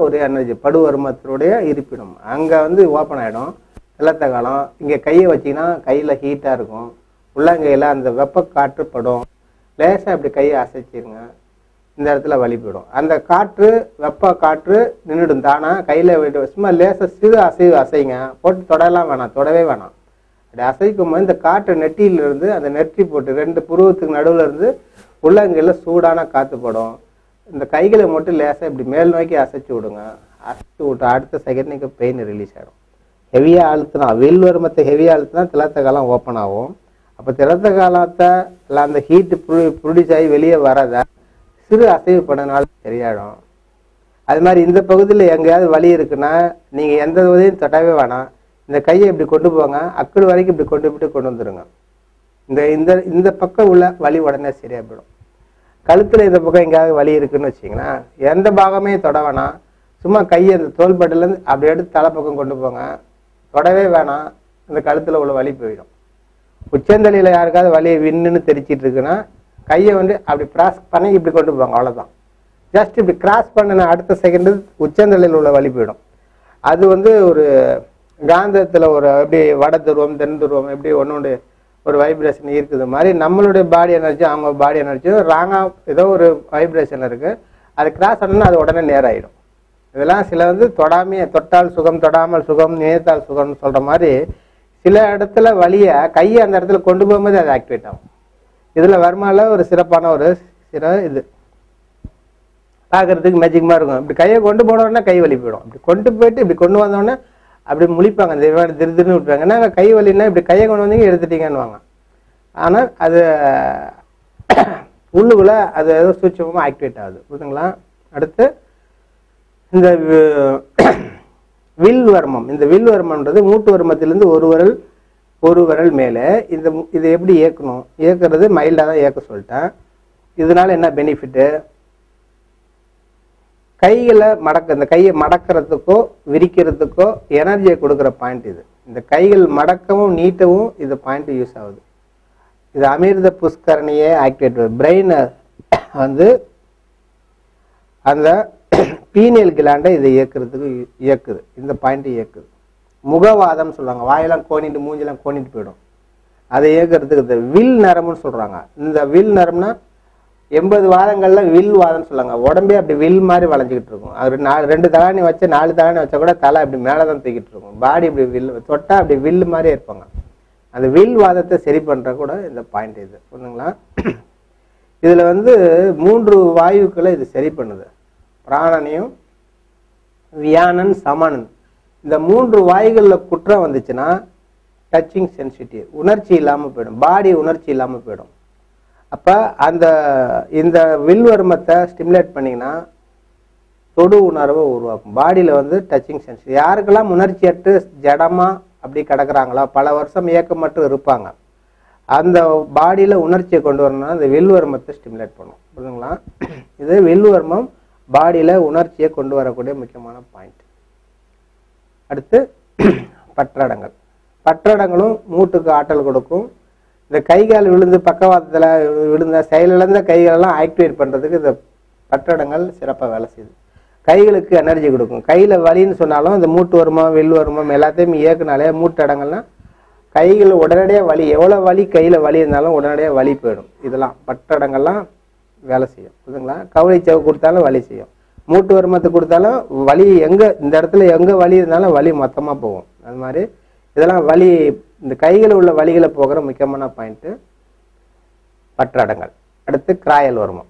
ஒரு எனர்ஜி படு வருமத்தினுடைய இருப்பிடும். அங்கே வந்து ஓப்பன் ஆகிடும் திலத்த காலம். இங்கே கையை வச்சிங்கன்னா கையில் ஹீட்டாக இருக்கும். உள்ளங்கையில் அந்த வெப்ப காற்று படும். லேசாக இப்படி கையை அசைச்சிருங்க, இந்த இடத்துல வலி போயிடும். அந்த காற்று வெப்ப காற்று நின்றுடும் தானா. கையில் சும்மா லேசாக சிறு அசைங்க, போட்டு தொடலாம் வேணாம், தொடவே வேணாம். அப்படி அசைக்கும் போது இந்த காற்று நெட்டியிலிருந்து அந்த நெற்றி போட்டு 2 புருவத்துக்கு நடுவில் இருந்து உள்ளங்கையில் சூடான காற்று படும். இந்த கைகளை மட்டும் லேசாக இப்படி மேல் நோக்கி அசைச்சு விடுங்க. அசைச்சு விட்டு அடுத்த செகண்டுக்கு பெயின் ரிலீஸ் ஆகிடும். ஹெவியாக அழுத்தினா, வில் வருமத்தை ஹெவியாக அழுத்தினா திலத்த காலம் ஓப்பன் ஆகும். அப்போ திலத்த காலத்தை இல்லை அந்த ஹீட்டு ப்ரொடியூஸ் ஆகி வெளியே வரதை சிறு அசைவு பண்ணனால சரியாயிடும். அது மாதிரி இந்த பகுதியில் எங்கேயாவது வலி இருக்குன்னா நீங்கள் எந்த உதவியும் தொட்டவே வேணாம். இந்த கையை இப்படி கொண்டு போங்க, அக்குள் வரைக்கும் இப்படி கொண்டு வந்துடுங்க. இந்த இந்த பக்கம் உள்ள வலி உடனே சரியாக போயிடும். கழுத்தில் இந்த பக்கம் எங்கேயாவது வலி இருக்குன்னு வச்சிங்கன்னா எந்த பாகமே தொட வேணாம். சும்மா கையை அந்த தோள்பட்டிலேருந்து அப்படி எடுத்து தலைப்பக்கம் கொண்டு போங்க, தொடவே வேணாம். இந்த கழுத்தில் உள்ள வலி போயிடும். உச்சந்தலையில் யாருக்காவது வலியை விண்ணுன்னு தெரிச்சிட்டு இருக்குன்னா கையை வந்து அப்படி கிராஸ் பண்ணி இப்படி கொண்டு போவாங்க, அவ்வளோதான். ஜஸ்ட் இப்படி கிராஸ் பண்ணின அடுத்த செகண்டு உச்சந்தலையில் உள்ள வலி போயிடும். அது வந்து ஒரு காந்தத்தில் ஒரு எப்படி வட துருவம் தென் துருவம் எப்படி ஒன்று ஒரு வைப்ரேஷன் இருக்குது மாதிரி நம்மளுடைய பாடி எனர்ஜி அவங்க பாடி எனர்ஜியும் ராங்காக ஏதோ ஒரு வைப்ரேஷன் இருக்குது. அது கிராஸ் பண்ணணும்னா அது உடனே நேராகிடும். இதெல்லாம் சில வந்து தொட்டால் சுகம், தொடாமல் சுகம், நினைத்தால் சுகம்னு சொல்கிற மாதிரி சில இடத்துல வலியை கையை அந்த இடத்துல கொண்டு போகும்போது அது ஆக்டிவேட் ஆகும். இதில் வர்மாவில் ஒரு சிறப்பான ஒரு இது பார்க்கறதுக்கு மேஜிக் மாதிரி இருக்கும். இப்படி கையை கொண்டு போனோடனே கை வலி போயிடும். இப்படி கொண்டு போயிட்டு இப்படி கொண்டு வந்தோடனே அப்படி முழிப்பாங்க, அந்த திருன்னு விட்டுருவாங்க. ஏன்னா கை வலின்னா இப்படி கையை கொண்டு வந்தீங்க எடுத்துட்டீங்கன்னு. ஆனால் அது உள்ளுக்குள்ள அது ஏதோ சூட்சமாக ஆக்டிவேட் ஆகுது, புரியுதுங்களா? அடுத்து இந்த வில் வர்மம். இந்த வில் வர்மம்ன்றது மூட்டு வர்மத்திலிருந்து ஒரு விரல் மேலே இதை எப்படி இயக்கணும், இயக்குறது மைல்டாக தான் இயக்க சொல்லிட்டேன். இதனால என்ன பெனிஃபிட்டு? கைகளை இந்த கையை மடக்கிறதுக்கோ விரிக்கிறதுக்கோ எனர்ஜியை கொடுக்குற பாயிண்ட் இது. இந்த கைகள் மடக்கவும் நீட்டவும் இது பாயிண்ட் யூஸ் ஆகுது. இது அமிர்த புஷ்கரணியே ஆக்டிவேட், பிரெயினை வந்து அந்த பீனியல் கிளாண்டை இதை இயக்குது. இந்த பாயிண்ட் இயக்குது. முகவாதம் சொல்றாங்க, வாயெல்லாம் கோணிட்டு மூஞ்செல்லாம் கோணிட்டு போயிடும். அதை இயக்கிறதுக்கு இந்த வில் நரம்புன்னு சொல்றாங்க. இந்த வில் நரம்புனா 80 வாதங்கள்ல வில் வாதம்னு சொல்லுவாங்க. உடம்பே அப்படி வில் மாதிரி வளைஞ்சிக்கிட்டு இருக்கும். அது 2 தலாணி வச்சு 4 தலாணி வச்சா கூட தலை அப்படி மேலதான் தூக்கிட்டு இருக்கும். பாடி இப்படி வில் தொட்டா அப்படி வில் மாதிரி இருப்பாங்க. அந்த வில் வாதத்தை சரி பண்ற கூட இந்த பாயிண்ட் இது, புரியுதுங்களா? இதுல வந்து 3 வாயுக்களை இது சரி பண்ணுது. பிராணனையும் வியானன் சமானன். இந்த 3 வாயுகள்ல குற்றம் வந்துச்சுன்னா டச்சிங் சென்சிட்டிவ், உணர்ச்சி இல்லாம போயிடும், பாடி உணர்ச்சி இல்லாம போயிடும். அப்ப இந்த வில்வர்மத்தை ஸ்டிமுலேட் பண்ணீங்கன்னா தொடு உணர்வை உருவாக்கும். பாடியில வந்து டச்சிங் சென்சிட்டிவ். யாருக்கெல்லாம் உணர்ச்சியற்று ஜடமா அப்படி கிடக்குறாங்களா, பல வருஷம் இயக்கம் மட்டும் இருப்பாங்க, அந்த பாடியில உணர்ச்சியை கொண்டு வரணும்னா இந்த வில்வர்மத்தை ஸ்டிமுலேட் பண்ணும், புரியுதுங்களா? இது வில்வர்மம் பாடியில உணர்ச்சியை கொண்டு வரக்கூடிய முக்கியமான பாயிண்ட். அடுத்து பற்றடங்கள். பற்றடங்களும் மூட்டுக்கு ஆற்றல் கொடுக்கும். இந்த கைகால் விழுந்து பக்கவாதத்துல விழுந்த செயலிழந்த கைகளெல்லாம் ஆக்டிவேட் பண்றதுக்கு இந்த பற்றடங்கள் சிறப்பாக வேலை செய்யுது. கைகளுக்கு எனர்ஜி கொடுக்கும். கையில வலின்னு சொன்னாலும் இந்த மூட்டு வருமம் வில் வருமம் எல்லாத்தையும் இயக்குனாலே மூட்டடங்கள்லாம் கைகள் உடனடியாக வலி, எவ்வளோ வலி கையில வலி இருந்தாலும் உடனடியாக வலி போயிடும். இதெல்லாம் பற்றடங்கள்லாம் வேலை செய்யும், புரியுதுங்களா? கவுளி சவு கொடுத்தாலும் வலி செய்யும். மூட்டு வருமத்தை கொடுத்தாலும் வலி, இந்த இடத்துல எங்க வலி இருந்தாலும் வலி மொத்தமா போகும். அது மாதிரி இதெல்லாம் வலி, இந்த கைகள் உள்ள வலிகளை போகிற முக்கியமான பாயிண்ட் பற்றடங்கள். அடுத்து கிராயல் வர்மம்.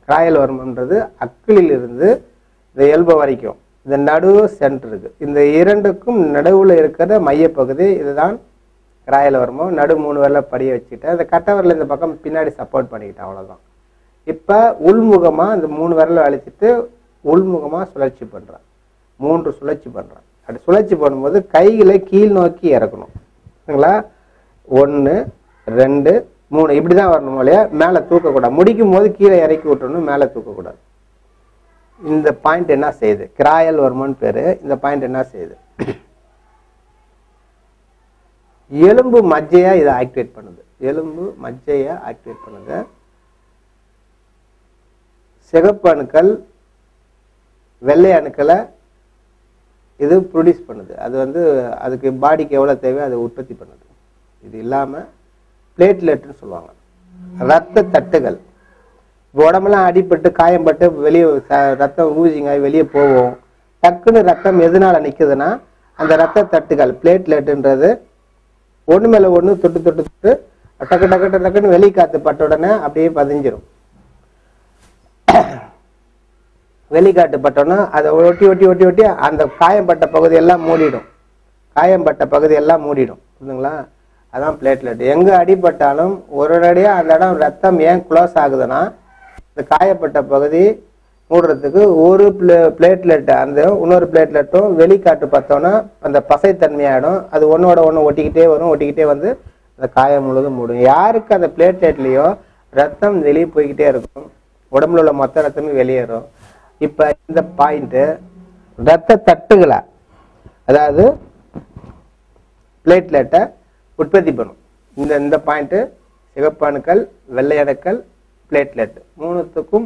கிராயல் வர்மம்ன்றது அக்கிளில் இருந்து இந்த எல்போ வரைக்கும் இந்த நடுவு சென்டருக்கு, இந்த இரண்டுக்கும் நடுவுல இருக்கிற மையப்பகுதி இதுதான் கிராயல் வர்மம். நடு 3 விரல படிய வச்சுக்கிட்டேன், அந்த கட்டவரில் இந்த பக்கம் பின்னாடி சப்போர்ட் பண்ணிக்கிட்டேன், அவ்வளவுதான். இப்ப உள்முகமா இந்த 3 விரல அழிச்சிட்டு உள்முகமா சுழற்சி பண்றேன், 3 சுழற்சி பண்றேன். அப்படி சுழற்சி பண்ணும்போது கைகளை கீழ் நோக்கி இறக்கணும், சரிங்களா? 1 2 3 இப்படிதான் வரணும் இல்லையா? மேல தூக்கக்கூடாது. முடிக்கும் போது கீழே இறக்கி விட்டுறணும், மேல தூக்கக்கூடாது. இந்த பாயிண்ட் என்ன செய்யுது? கிராயல் வர்மம்னு பேரு. இந்த பாயிண்ட் என்ன செய்யுது? எலும்பு மஜ்ஜையா இதை ஆக்டிவேட் பண்ணுது. எலும்பு மஜ்ஜையா ஆக்டிவேட் பண்ணுது. சிகப்பு அணுக்கள் வெள்ளை அணுக்களை இது ப்ரொடியூஸ் பண்ணுது. அது வந்து அதுக்கு பாடிக்கு எவ்வளவு தேவையோ அதை உற்பத்தி பண்ணுது. இது இல்லாம பிளேட்லெட்னு சொல்லுவாங்க, ரத்த தட்டுகள். உடம்பெல்லாம் அடிபட்டு காயம்பட்டு வெளியே ரத்தம் ஊசிங்காய் வெளியே போவோம். டக்குன்னு ரத்தம் எதனால நிக்குதுன்னா அந்த ரத்த தட்டுகள், பிளேட்லெட்ன்றது ஒண்ணு மேல ஒண்ணு தொட்டு தொட்டு தொட்டு டக்கு டக்கு டக்குன்னு வெளி காத்து பட்ட உடனே அப்படியே பதிஞ்சிரும். வெளிக்காட்டு பட்டோன்னா அதை ஒட்டி ஒட்டி ஒட்டி ஒட்டி அந்த காயம்பட்ட பகுதி எல்லாம் மூடிடும். காயம்பட்ட பகுதி எல்லாம் மூடிடும், புரியுதுங்களா? அதான் பிளேட்லெட். எங்க அடிபட்டாலும் ஒரு நடியா அந்த இடம் ரத்தம் ஏன் க்ளோஸ் ஆகுதுன்னா இந்த காயப்பட்ட பகுதி மூடுறதுக்கு ஒரு பிளேட்லெட் அந்த இன்னொரு பிளேட்லெட்டும் வெளிக்காட்டு பார்த்தோன்னா அந்த பசைத்தன்மையாயிடும். அது ஒன்னோட ஒன்று ஒட்டிக்கிட்டே வரும், ஒட்டிக்கிட்டே வந்து அந்த காயம் முழுதும் மூடும். யாருக்கு அந்த பிளேட்லெட்லயோ ரத்தம் வெளியே போய்கிட்டே இருக்கும், உடம்புல உள்ள மொத்த ரத்தமும் வெளியேறும். இப்ப இந்த பாயிண்ட் ரத்த தட்டுகளை, அதாவது பிளேட்லெட்டை உற்பத்தி பண்ணும். இந்த பாயிண்ட் சிகப்பு அணுக்கள் வெள்ளை அணுக்கள் பிளேட்லெட் மூணுத்துக்கும்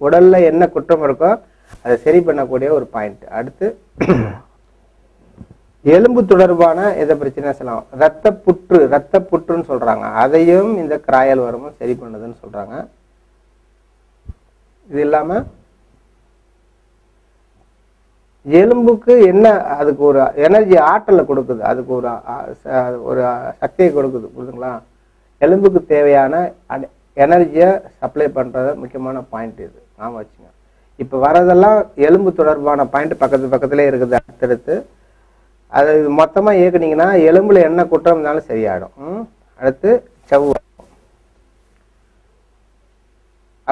உடல்ல என்ன குற்றம் இருக்கோ அதை சரி பண்ணக்கூடிய ஒரு பாயிண்ட். அடுத்து எலும்பு தொடர்பான எதை பிரச்சனை சொல்லலாம், ரத்த புற்றுன்னு சொல்றாங்க, அதையும் இந்த கிராயல் வர்மம் சரி பண்ணுதுன்னு சொல்றாங்க. இது இல்லாம எலும்புக்கு என்ன, அதுக்கு ஒரு எனர்ஜி ஆற்றலை கொடுக்குது, அதுக்கு ஒரு சக்தியை கொடுக்குது, புரியுதுங்களா? எலும்புக்கு தேவையான எனர்ஜியை சப்ளை பண்ணுறது முக்கியமான பாயிண்ட் இது. நாம வச்சுங்க. இப்போ வரதெல்லாம் எலும்பு தொடர்பான பாயிண்ட் பக்கத்துலேயே இருக்குது. அடுத்தடுத்து அதை மொத்தமாக இயக்குனீங்கன்னா எலும்புல என்ன குற்றம் இருந்தாலும் சரியாயிடும். அடுத்து செவ்வாய்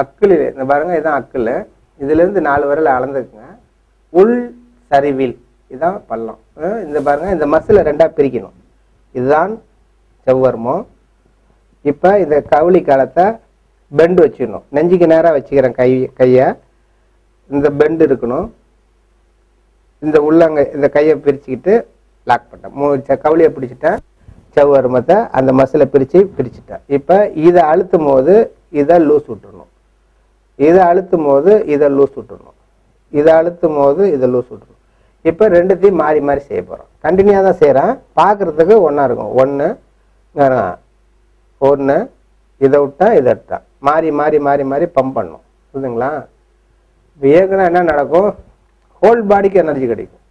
அக்கில், இந்த பாருங்க இதுதான் அக்கில். இதுலேருந்து 4 விரல் அளந்துக்குங்க. உள் சரிவில் இதுதான் பள்ளம். இந்த பாருங்க இந்த மசிலை 2ஆக பிரிக்கணும். இதுதான் செவ்வர்மம். இப்போ இந்த கவுளி காலத்தை பெண்டு வச்சிடணும். நெஞ்சுக்கு நேராக வச்சுக்கிறேன் கையை. இந்த பெண்டு இருக்கணும். இந்த உள்ளங்க இந்த கையை பிரிச்சுக்கிட்டு லாக் பண்ணிட்டேன். கவுளியை பிடிச்சிட்டேன். செவ்வர்மத்தை அந்த மசிலை பிரிச்சுட்டேன். இப்போ இதை அழுத்தும் போது இதை லூஸ் விட்டுறணும். இதை அழுத்தும் போது இதை லூஸ் விட்டுறணும். இதை அழுத்தும் போது இதை லூஸ் விட்டுறணும். இப்போ ரெண்டுத்தையும் மாறி மாறி செய்ய போகிறோம். கண்டினியூவாக தான் செய்கிறேன். பார்க்குறதுக்கு ஒன்றா இருக்கும். ஒன்று இதை விட்டா இதை விட்டா மாறி மாறி மாறி மாறி பம்ப் பண்ணும். புரியுதுங்களா? வேகனா என்ன நடக்கும்? ஹோல் பாடிக்கு எனர்ஜி கிடைக்கும்.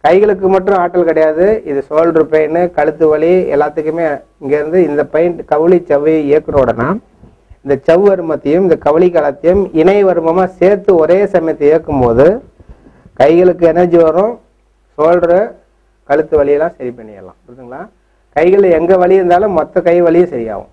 கைகளுக்கு மட்டும் ஆற்றல் கிடையாது. இது ஷோல்டர் பெயின், கழுத்து வலி எல்லாத்துக்குமே இங்கேருந்து இந்த பெயின் கவுளி செவ்வையை இயக்குறோடனா இந்த செவ்வருமத்தையும் இந்த கவுளி காலத்தையும் இணை வருமமாக சேர்த்து ஒரே சமயத்தை இயக்கும் போது கைகளுக்கு எனர்ஜி வரும். ஷோல்டரு கழுத்து வலியெல்லாம் சரி பண்ணிடலாம். புரியுதுங்களா? கைகளில் எங்கே வலி இருந்தாலும் மொத்த கை வலியும் சரியாகும்.